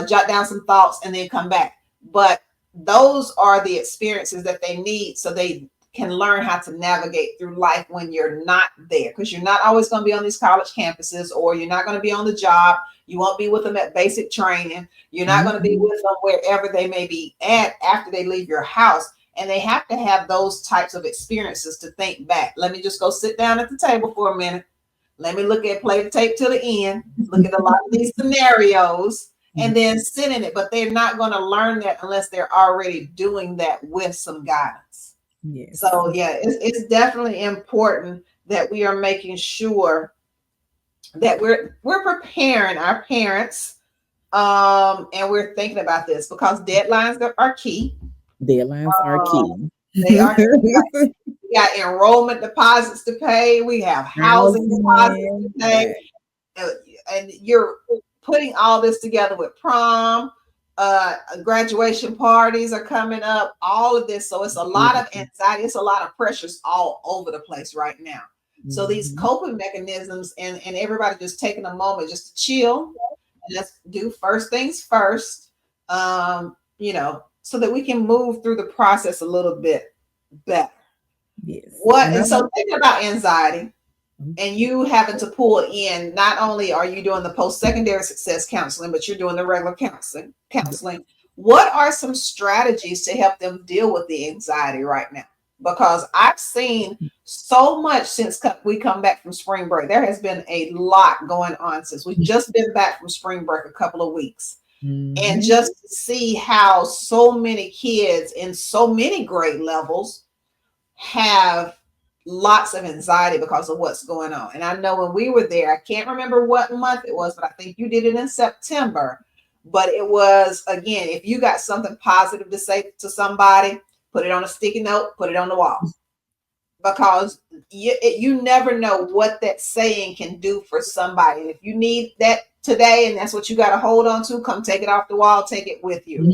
jot down some thoughts, and then come back. But those are the experiences that they need so they can learn how to navigate through life when you're not there, because you're not always going to be on these college campuses, or you're not going to be on the job. You won't be with them at basic training. You're not going to be Mhm. with them wherever they may be at after they leave your house. And they have to have those types of experiences to think back. Let me just go sit down at the table for a minute. Let me play the tape to the end, look at a lot of these scenarios, and then Yes. sit in it. But they're not going to learn that unless they're already doing that with some guidance. Yes. So yeah, it's definitely important that we are making sure that we're preparing our parents, and we're thinking about this because deadlines are key. Deadlines are Um, key. they are key. We got enrollment deposits to pay. We have housing deposits to Housing, pay, right. uh, and you're putting all this together with prom, graduation parties are coming up, all of this. So it's a lot of Beautiful. anxiety, it's a lot of pressures all over the place right now. So these Mhm. coping mechanisms, and everybody just taking a moment just to chill and let's do first things first, so that we can move through the process a little bit better. Yes. What And and I'm so thinking about anxiety mm, and you having to pull in, not only are you doing the post-secondary success counseling, but you're doing the regular counseling. What are some strategies to help them deal with the anxiety right now? Because I've seen so much since we come back from spring break. There has been a lot going on since we've just been back from spring break a couple of weeks. And mhm. just to see how so many kids in so many grade levels have lots of anxiety because of what's going on. And I know when we were there, I can't remember what month it was, but I think you did it in September. But it was, again, if you got something positive to say to somebody, put it on a sticky note, put it on the wall. Because you never know what that saying can do for somebody. And if you need that today and that's what you got to hold on to, come take it off the wall, take it with you.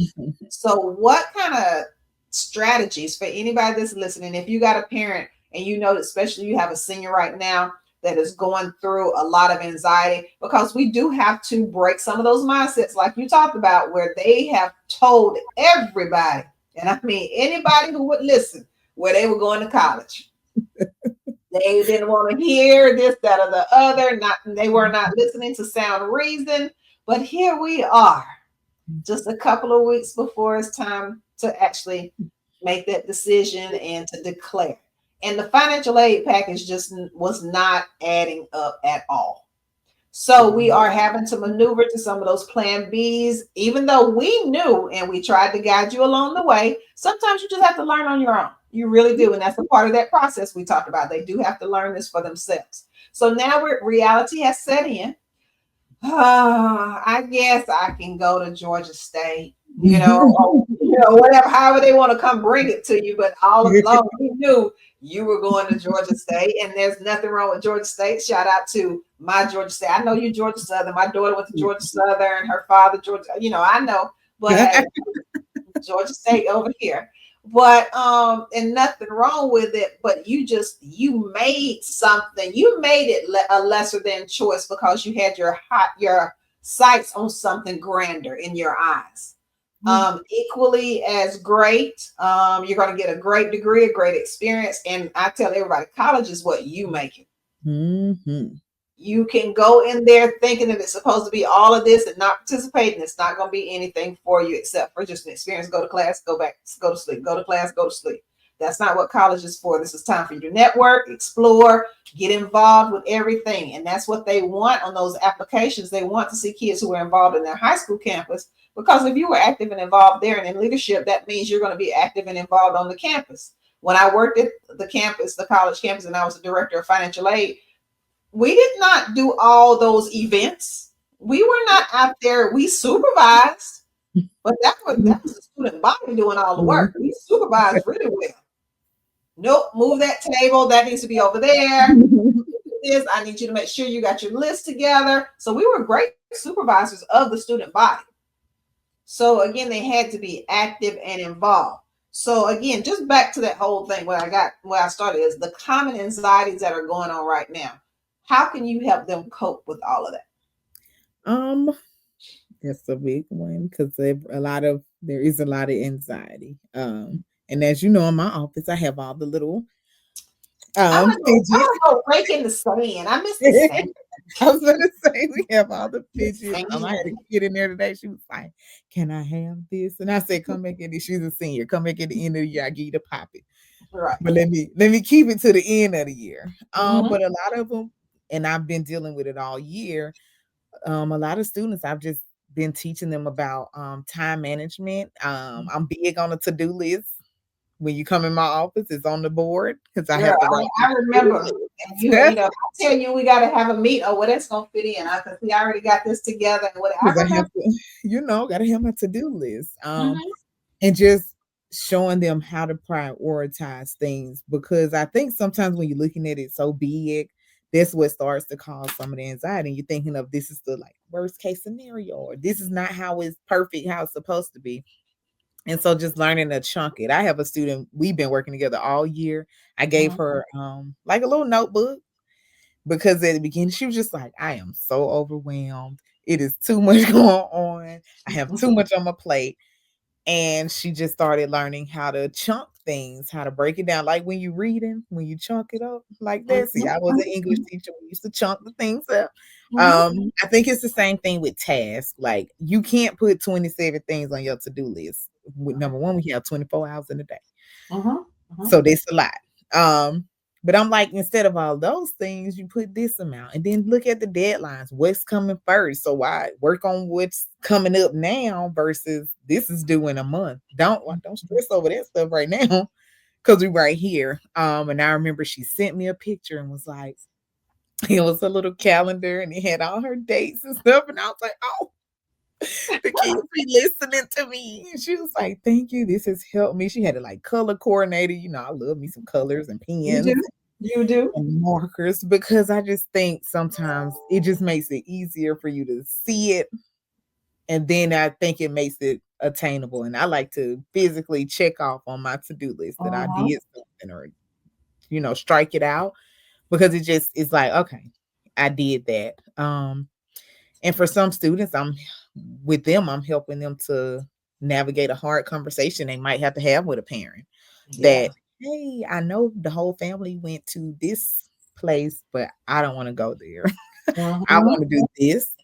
So, what kind of strategies for anybody that's listening? If you got a parent and you know, especially you have a senior right now that is going through a lot of anxiety, because we do have to break some of those mindsets, like you talked about, where they have told everybody, and I mean anybody who would listen, where they were going to college. They didn't want to hear this, that, or the other. Not they were not listening to sound reason. But here we are just a couple of weeks before it's time to actually make that decision and to declare. And the financial aid package just was not adding up at all. So we are having to maneuver to some of those plan Bs, even though we knew and we tried to guide you along the way. Sometimes you just have to learn on your own. You really do. And that's a part of that process we talked about. They do have to learn this for themselves. So now reality has set in. I guess I can go to Georgia State, whatever, however they want to come bring it to you. But all along, we knew you were going to Georgia State, and there's nothing wrong with Georgia State. Shout out to my Georgia State. I know you Georgia Southern. My daughter went to Georgia Southern. Her father Georgia. I know, but hey, Georgia State over here. But and nothing wrong with it, but you made something. You made it a lesser than choice because you had your sights on something grander in your eyes. Equally as great. You're going to get a great degree, a great experience, and I tell everybody, college is what you make it. Mhm. You can go in there thinking that it's supposed to be all of this and not participating. It's not going to be anything for you except for just an experience. Go to class, go back, go to sleep. Go to class, go to sleep. That's not what college is for. This is time for you to network, explore, get involved with everything. And that's what they want on those applications. They want to see kids who are involved in their high school campus. Because if you were active and involved there and in leadership, that means you're going to be active and involved on the campus. When I worked at the campus, the college campus, and I was the director of financial aid, we did not do all those events. We were not out there. We supervised, but that was the student body doing all the work. We supervised really well. Nope, move that table. That needs to be over there. This, I need you to make sure you got your list together. So we were great supervisors of the student body. So again, they had to be active and involved. So again, just back to that whole thing, where I started is the common anxieties that are going on right now. How can you help them cope with all of that? Um, that's a big one because there is a lot of anxiety. And as you know, in my office, I have all the little I fidgets. want to go break in the sand. I miss the sand. I was gonna say we have all the The fidgets. I had a sand. kid in there today. She was like, "Can I have this?" And I said, "Come back in." She's a senior. Come back at the end of the year. I give you the poppet. Right. But let me keep it to the end of the year. Mm-hmm. But a lot of them, and I've been dealing with it all year. A lot of students, I've just been teaching them about time management. I'm big on a to-do list. When you come in my office, it's on the board because I Girl, have to write I remember. And down. I tell you, we got to have a meet. Oh, well, that's gonna fit in. I can see I already got this together. And what I Because I have remember. to, gotta have my to-do list. Mm-hmm. And just showing them how to prioritize things because I think sometimes when you're looking at it so big, that's what starts to cause some of the anxiety. And you're thinking of this is the like worst case scenario, or this is not how it's perfect, how it's supposed to be. And so just learning to chunk it. I have a student, we've been working together all year. I gave Mm-hmm. her like a little notebook because at the beginning she was just like, I am so overwhelmed. It is too much going on. I have too much on my plate. And she just started learning how to chunk things, how to break it down. Like when you reading, when you chunk it up like that. See, Mhm, I was an English mhm, teacher. We used to chunk the things up. mhm, I think it's the same thing with tasks. Like you can't put 27 things on your to-do list. With number one, we have 24 hours in a day. mhm, mhm. So that's a lot. Um, but I'm like, instead of all those things, you put this amount and then look at the deadlines. What's coming first? So I work on what's coming up now versus this is due in a month. Don't stress over that stuff right now because we're right here. And I remember she sent me a picture and was like, it was a little calendar and it had all her dates and stuff. And I was like, oh, the kids be listening to me. And she was like, thank you. This has helped me. She had it like color coordinated. You know, I love me some colors and You pens do, you do. and markers because I just think sometimes it just makes it easier for you to see it. And then I think it makes it attainable. And I like to physically check off on my to-do list that I Mhm, did something or, strike it out because it just is like, okay, I did that. And for some students, I'm helping them to navigate a hard conversation they might have to have with a parent yeah. that, hey, I know the whole family went to this place, but I don't want to go there. I Mhm, want to do this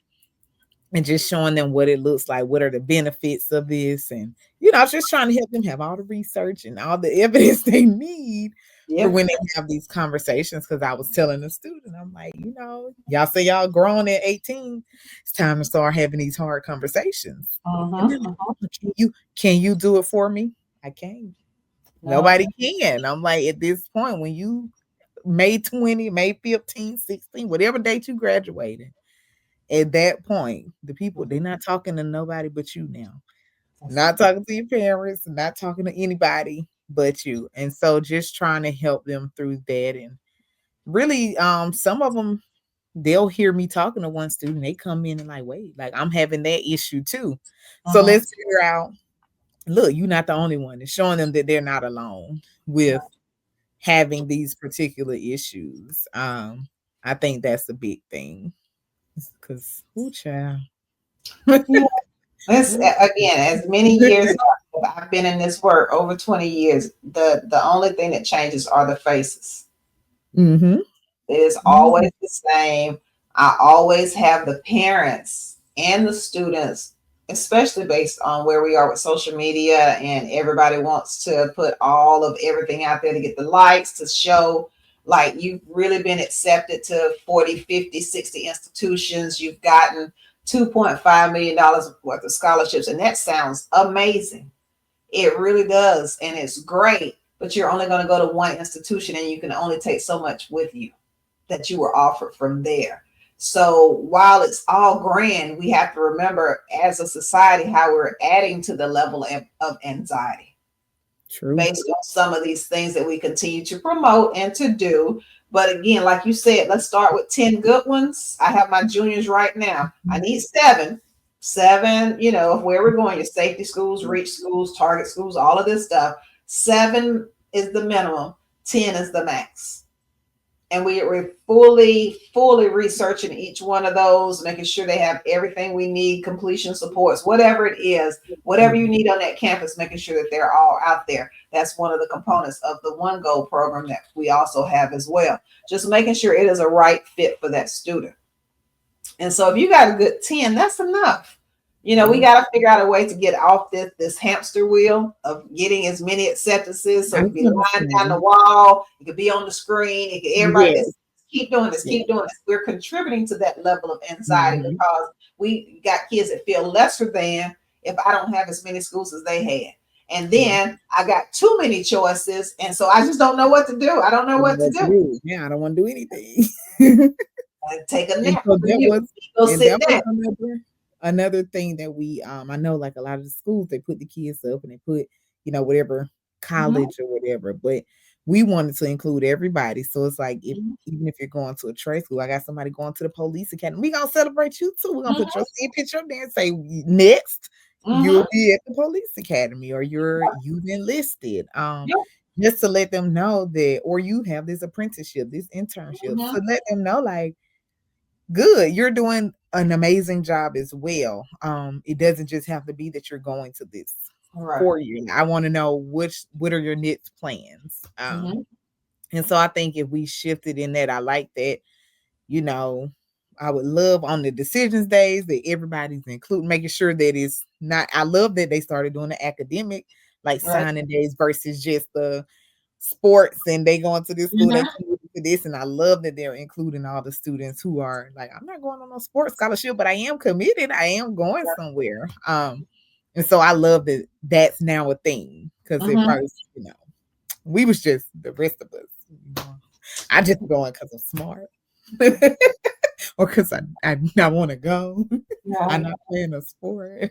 and just showing them what it looks like, what are the benefits of this. And, I was just trying to help them have all the research and all the evidence they need for yep. when they have these conversations. Cause I was telling the student, I'm like, y'all say y'all grown at 18. It's time to start having these hard conversations. And Mhm, they're like, mhm. "Oh, can you do it for me? I can't. No. Nobody can. I'm like, at this point, when you May 20, May 15, 16, whatever date you graduated, at that point, the people, they're not talking to nobody but you now. That's Not talking to your parents, not talking to anybody but you. And so just trying to help them through that. And really, some of them, they'll hear me talking to one student. They come in and like, wait, like I'm having that issue too. So mhm. let's figure out, look, you're not the only one. It's showing them that they're not alone with having these particular issues. I think that's a big thing. Because, ooh, child. Yeah. This again, as many years as I've been in this work, over 20 years, the only thing that changes are the faces. Mm-hmm. It is Mm-hmm. always the same. I always have the parents and the students, especially based on where we are with social media, and everybody wants to put all of everything out there to get the likes, to show like you've really been accepted to 40, 50, 60 institutions. You've gotten $2.5 million worth of scholarships, and that sounds amazing. It really does, and it's great, but you're only going to go to one institution and you can only take so much with you that you were offered from there. So while it's all grand, we have to remember as a society how we're adding to the level of anxiety True. based on some of these things that we continue to promote and to do. But again, like you said, let's start with 10 good ones. I have my juniors right now. I need seven. Seven, of where we're going, your safety schools, reach schools, target schools, all of this stuff. Seven is the minimum, 10 is the max, and we're fully researching each one of those, making sure they have everything we need, completion supports, whatever it is, whatever you Mhm. need on that campus, making sure that they're all out there. That's one of the components of the One Goal program that we also have as well. Just making sure it is a right fit for that student. And so if you got a good 10, that's enough. We Yeah. got to figure out a way to get off this hamster wheel of getting as many acceptances. So I it could be can lined down the understand. wall, it could be on the screen, it could everybody Yes. just keep doing this, Yeah. keep doing this. We're contributing to that level of anxiety Mhm. because we got kids that feel lesser than if I don't have as many schools as they had. And Yeah. then I got too many choices. And so I just don't know what to do. I don't know I don't what know to what to do. do. Yeah, I don't want to do anything. And take a And nap so for you. Go sit that was down. another thing that we I know like a lot of the schools they put the kids up and they put, whatever Mhm, college or whatever, but we wanted to include everybody. So it's like if mhm, even if you're going to a trade school, I got somebody going to the police academy. We gonna celebrate you too. We're gonna put your mhm, same picture up there and say next you'll mhm. be at the police academy or you've enlisted. Yep. Just to let them know that, or you have this apprenticeship, this internship, Mhm. to let them know like good, you're doing an amazing job as well. It doesn't just have to be that you're going to this. All right. for you. I want to know what are your next plans. Mm-hmm. And so I think if we shifted in that, I like that, you know, I would love on the decisions days that everybody's included, making sure that it's not, I love that they started doing the academic, like Right. signing days versus just the sports and they going to this school, they Mm-hmm. committed to this. And I love that they're including all the students who are like, I'm not going on no sports scholarship, but I am committed. I am going somewhere. And so I love that that's now a thing because at Mm-hmm. first, you know, we was just the rest of us. You know, I just going because I'm smart. Or because I want to go. I'm Right. not playing a sport.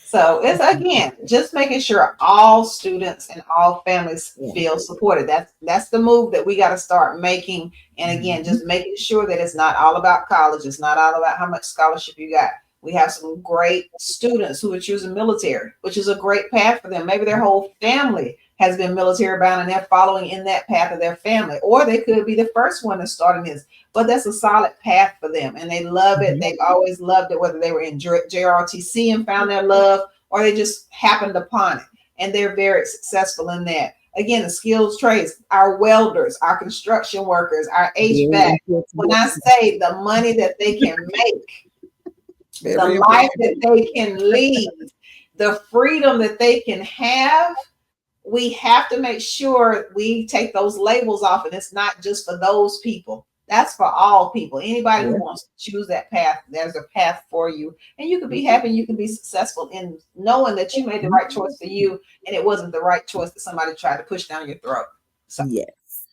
So it's again just making sure all students and all families Yeah. feel supported. That's the move that we got to start making. And again, Mhm. just making sure that it's not all about college. It's not all about how much scholarship you got. We have some great students who are choosing military, which is a great path for them. Maybe their whole family has been military bound and they're following in that path of their family, or they could be the first one that's starting this. But that's a solid path for them, and they love it. Mhm. They've always loved it, whether they were in JRTC and found their love, or they just happened upon it, and they're very successful in that. Again, the skills trades, our welders, our construction workers, our Very HVAC. When important. I say the money that they can make, the Very life important. that they can lead, the freedom that they can have, we have to make sure we take those labels off, and it's not just for those people. That's for all people. Anybody who Yeah. wants to choose that path, there's a path for you, and you can be happy. You can be successful in knowing that you made the right choice for you, and it wasn't the right choice that somebody tried to push down your throat. So Yes.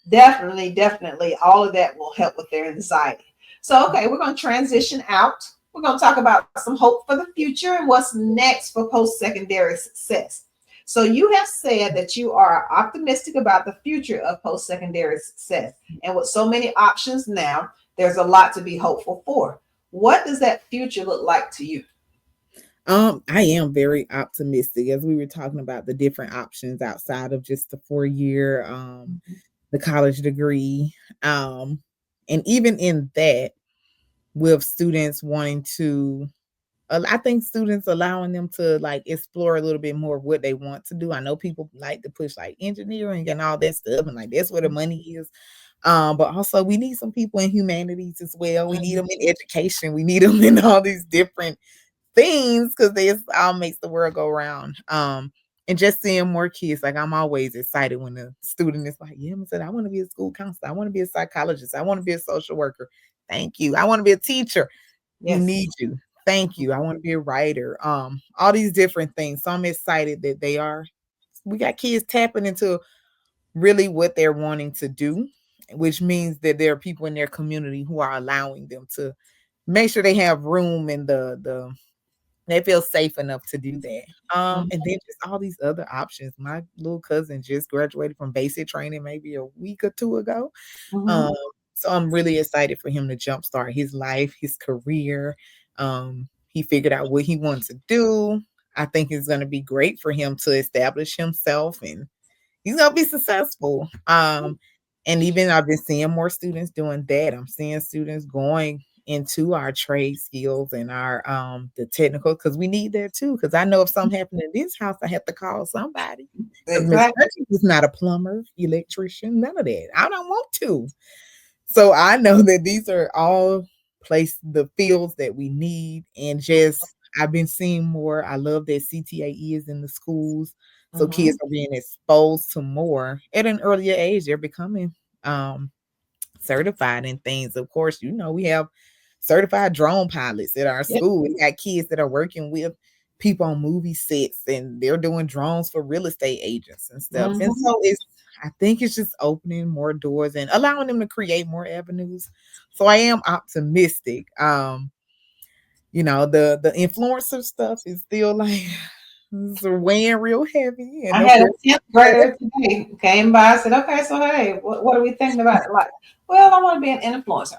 definitely, definitely, all of that will help with their anxiety. So, okay, we're going to transition out. We're going to talk about some hope for the future and what's next for post secondary success. So, you have said that you are optimistic about the future of post secondary success. And with so many options now, there's a lot to be hopeful for. What does that future look like to you? I am very optimistic as we were talking about the different options outside of just the 4 year, the college degree. Um, and even in that, with students wanting to, I think students allowing them to like explore a little bit more of what they want to do. I know people like to push like engineering and all that stuff, and like that's where the money is. But also we need some people in humanities as well. We need them in education. We need them in all these different things because this all makes the world go round. And just seeing more kids, like I'm always excited when the student is like, "Yeah, I said I want to be a school counselor. I want to be a psychologist. I want to be a social worker. Thank you. I want to be a teacher. We Yes. need you. Thank you. I want to be a writer." All these different things. So I'm excited that they are. We got kids tapping into really what they're wanting to do, which means that there are people in their community who are allowing them to make sure they have room in the they feel safe enough to do that. And then just all these other options. My little cousin just graduated from basic training maybe a week or two ago. Mm-hmm. Um, so I'm really excited for him to jumpstart his life, his career. He figured out what he wants to do. I think it's going to be great for him to establish himself and he's gonna be successful. And even I've been seeing more students doing that. I'm seeing students going into our trade skills and our the technical because we need that too. Because I know if something happened in this house, I have to call somebody. Because Miss Exactly. Hutchins is not a plumber, electrician, none of that. I don't want to. So I know that these are all the fields that we need and just I've been seeing more. I love that CTAE is in the schools. So Mm-hmm. kids are being exposed to more at an earlier age. They're becoming um certified in things. Of course, you know, we have certified drone pilots at our Yep. school. We got kids that are working with people on movie sets and they're doing drones for real estate agents and stuff. And Mm-hmm. so I think it's just opening more doors and allowing them to create more avenues. So I am optimistic. You know, the influencer stuff is still like it's weighing real heavy. And I of had a course 10th grader today who came by. I said, okay, so hey, what are we thinking about? Like, well, I want to be an influencer.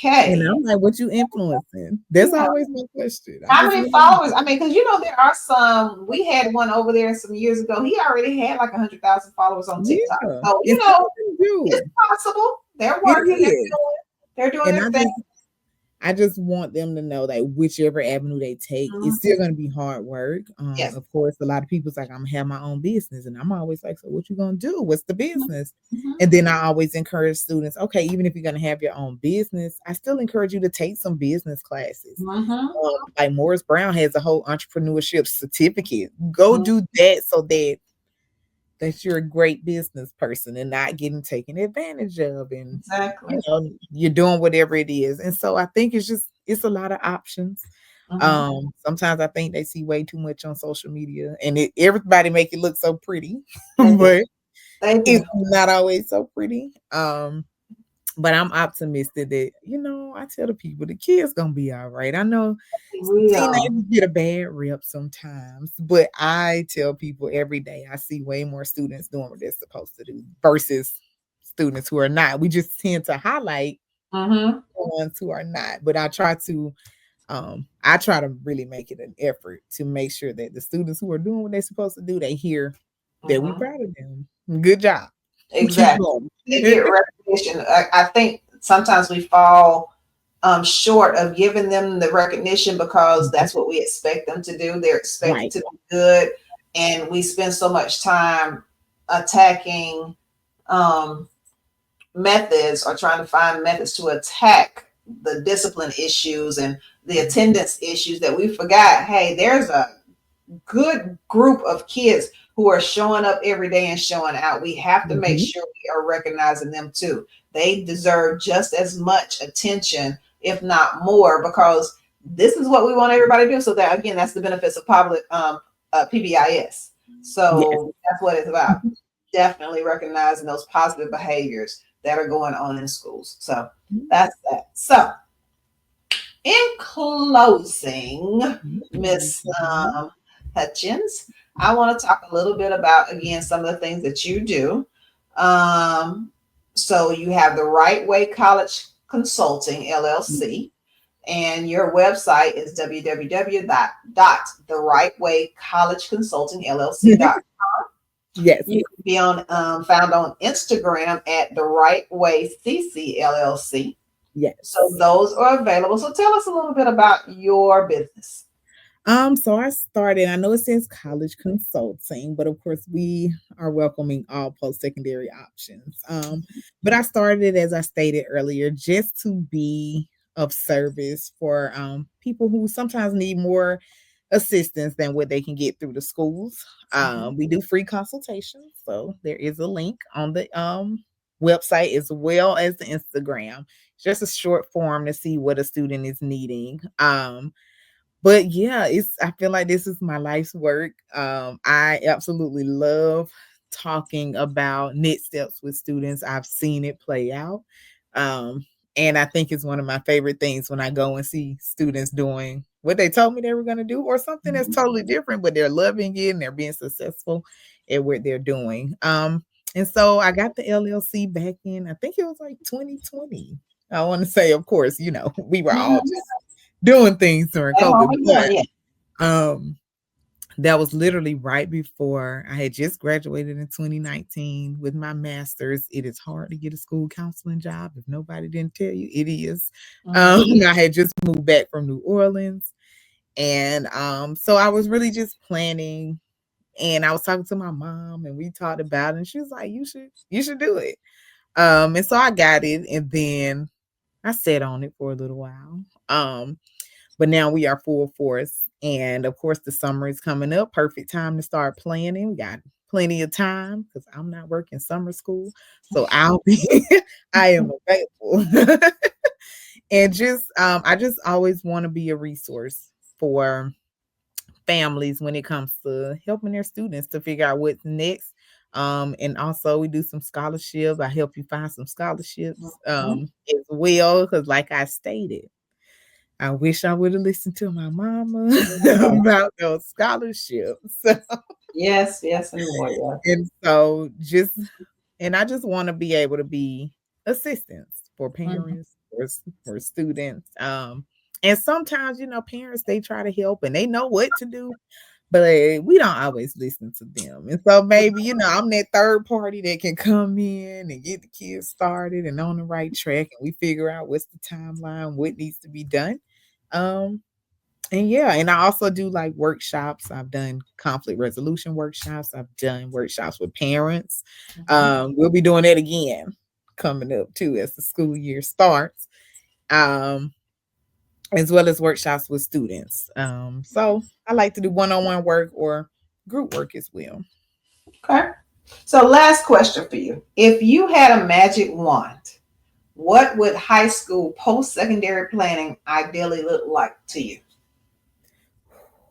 and Okay. I'm like, what you influencing? You That's know, always my question. I how just many want followers? I mean, because you know, there are some, we had one over there some years ago. He already had like 100,000 followers on TikTok. yeah. So, you And some know, of them it's do. possible. They're It working, is. they're doing And their I thing. just I just want them to know that whichever avenue they take, it's Mhm. still gonna be hard work. Yes. Of course, a lot of people's like, I'm gonna have my own business, and I'm always like, so what you gonna do? What's the Mhm. business? Mhm. And then I always encourage students, okay, even if you're gonna have your own business, I still encourage you to take some business classes. Mhm. Like Morris Brown has a whole entrepreneurship certificate. Go Mhm. do that so that you're a great business person and not getting taken advantage of, and Exactly. you're doing whatever it is. And so I think it's a lot of options. Mhm. Sometimes I think they see way too much on social media, and everybody make it look so pretty, They do. but They it's do. not always so pretty. But I'm optimistic that, I tell the people the kids gonna be all right. I know We are. teenagers get a bad rep sometimes, but I tell people every day I see way more students doing what they're supposed to do versus students who are not. We just tend to highlight Mhm. the ones who are not. But I try to really make it an effort to make sure that the students who are doing what they're supposed to do, they hear that we Mhm. proud of them. Good job. Keep Exactly. going. They get recognition. I think sometimes we fall short of giving them the recognition because that's what we expect them to do. They're expected Right. to be good, and we spend so much time attacking um, methods or trying to find methods to attack the discipline issues and the attendance issues that we forgot. Hey, there's a good group of kids who are showing up every day and showing out. We have to make Mhm. sure we are recognizing them too. They deserve just as much attention, if not more, because this is what we want everybody to do. So that again, that's the benefits of public PBIS. Yes. So that's what it's about. Definitely recognizing those positive behaviors that are going on in schools. So that's that. So in closing, Miss Mhm. Hutchins, I want to talk a little bit about again some of the things that you do. Um, so you have the Right Way College Consulting Mhm. LLC, and your website is www.therightwaycollegeconsultingllc.com. Yes. You can be on found on Instagram at the Right Way CC LLC. So Yes. those are available. So tell us a little bit about your business. So I know it says college consulting, but of course we are welcoming all post-secondary options. But I started it, as I stated earlier, just to be of service for people who sometimes need more assistance than what they can get through the schools. Mhm. We do free consultations, so there is a link on the website as well as the Instagram. It's just a short form to see what a student is needing. But yeah, I feel like this is my life's work. I absolutely love talking about next steps with students. I've seen it play out. Um, and I think it's one of my favorite things when I go and see students doing what they told me they were going to do or something that's Mhm. totally different, but they're loving it and they're being successful at what they're doing. And so I got the LLC back in, I think it was like 2020. I want to say, of course, we were all Mhm. just doing things during At home COVID, and but doing, yeah. um, that was literally right before I had just graduated in 2019 with my master's. It is hard to get a school counseling job. If nobody didn't tell you, it is. Mhm. I had just moved back from New Orleans, and so I was really just planning. And I was talking to my mom, and we talked about it. And she was like, "You should do it." And so I got it, and then I sat on it for a little while. But now we are full force. And of course, the summer is coming up. Perfect time to start planning. We got plenty of time because I'm not working summer school. So I am available. And I just always want to be a resource for families when it comes to helping their students to figure out what's next. And also we do some scholarship. I help you find some scholarships Mhm. as well. Cause like I stated, I wish I would have listened to my mama about those scholarships. Yes, yes, and more. Yeah. And so I just want to be able to be assistance for Mhm. parents, for students. And sometimes, parents they try to help and they know what to do, but we don't always listen to them. And so maybe, I'm that third party that can come in and get the kids started and on the right track, and we figure out what's the timeline, what needs to be done. Um, and yeah, and I also do like workshops. I've done conflict resolution workshops. I've done workshops with parents. Mhm. We'll be doing that again coming up too as the school year starts. Um, as well as workshops with students. So I like to do one-on-one work or group work as well. Okay. So, last question for you. If you had a magic wand, what would high school post secondary planning ideally look like to you?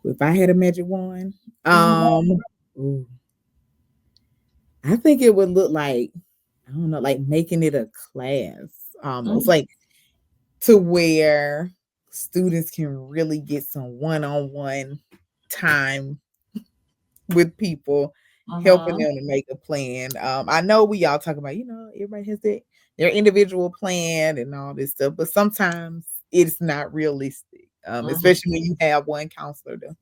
If I had a magic wand, Mhm. ooh, I think it would look like, I don't know, like making it a class, almost Mhm. like to where students can really get some one-on-one time with people, helping Mhm. them to make a plan. I know we all talk about, everybody has their individual plan and all this stuff, but sometimes it's not realistic. Mhm. Especially when you have one counselor to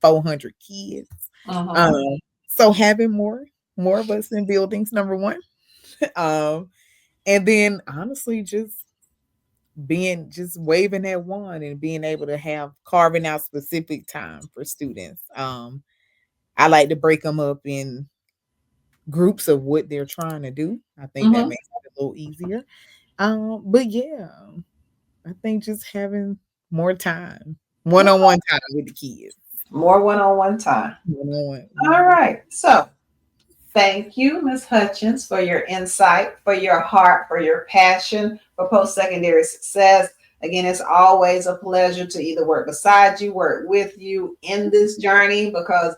400 kids. Um, Mhm. so having more of us in buildings, number one. Um, and then honestly, just waving that wand and being able to have carving out specific time for students. I like to break them up in groups of what they're trying to do. I think that Mhm. makes it a little easier. But yeah, I think just having more time, one-on-one time with the kids. More one-on-one time. One-on-one, All one-on-one. right. So, thank you, Ms. Hutchins, for your insight, for your heart, for your passion for post secondary success. Again, it's always a pleasure to either work beside you, work with you in this journey, because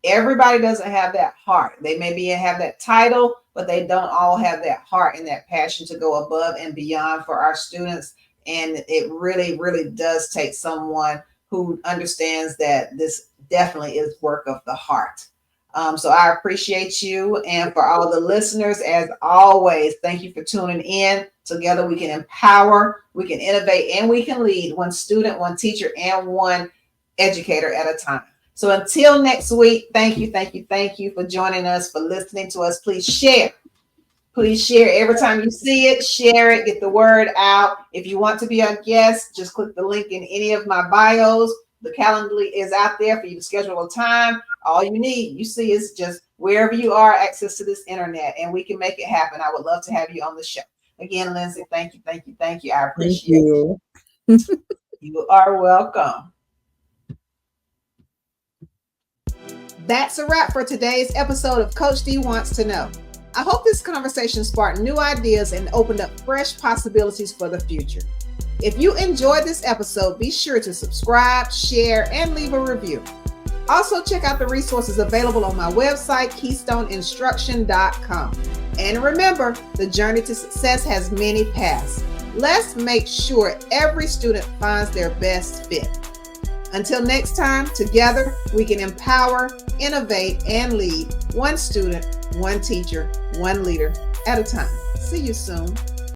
everybody doesn't have that heart. They maybe have that title, but they don't all have that heart and that passion to go above and beyond for our students. And it really, really does take someone who understands that this definitely is work of the heart. So I appreciate you. And for all the listeners, as always, thank you for tuning in. Together we can empower, we can innovate, and we can lead one student, one teacher, and one educator at a time. So until next week, thank you, thank you, thank you for joining us, for listening to us. Please share. Please share every time you see it, share it, get the word out. If you want to be a guest, just click the link in any of my bios. The Calendly is out there for you to schedule a time. All you need, you see, is just wherever you are, access to this internet, and we can make it happen. I would love to have you on the show. Again, Lindsey, thank you, thank you, thank you. I Thank appreciate you. you. You are welcome. That's a wrap for today's episode of Coach D Wants to Know. I hope this conversation sparked new ideas and opened up fresh possibilities for the future. If you enjoyed this episode, be sure to subscribe, share, and leave a review. Also, check out the resources available on my website, keystoneinstruction.com. And remember, the journey to success has many paths. Let's make sure every student finds their best fit. Until next time, together we can empower, innovate, and lead one student, one teacher, one leader at a time. See you soon.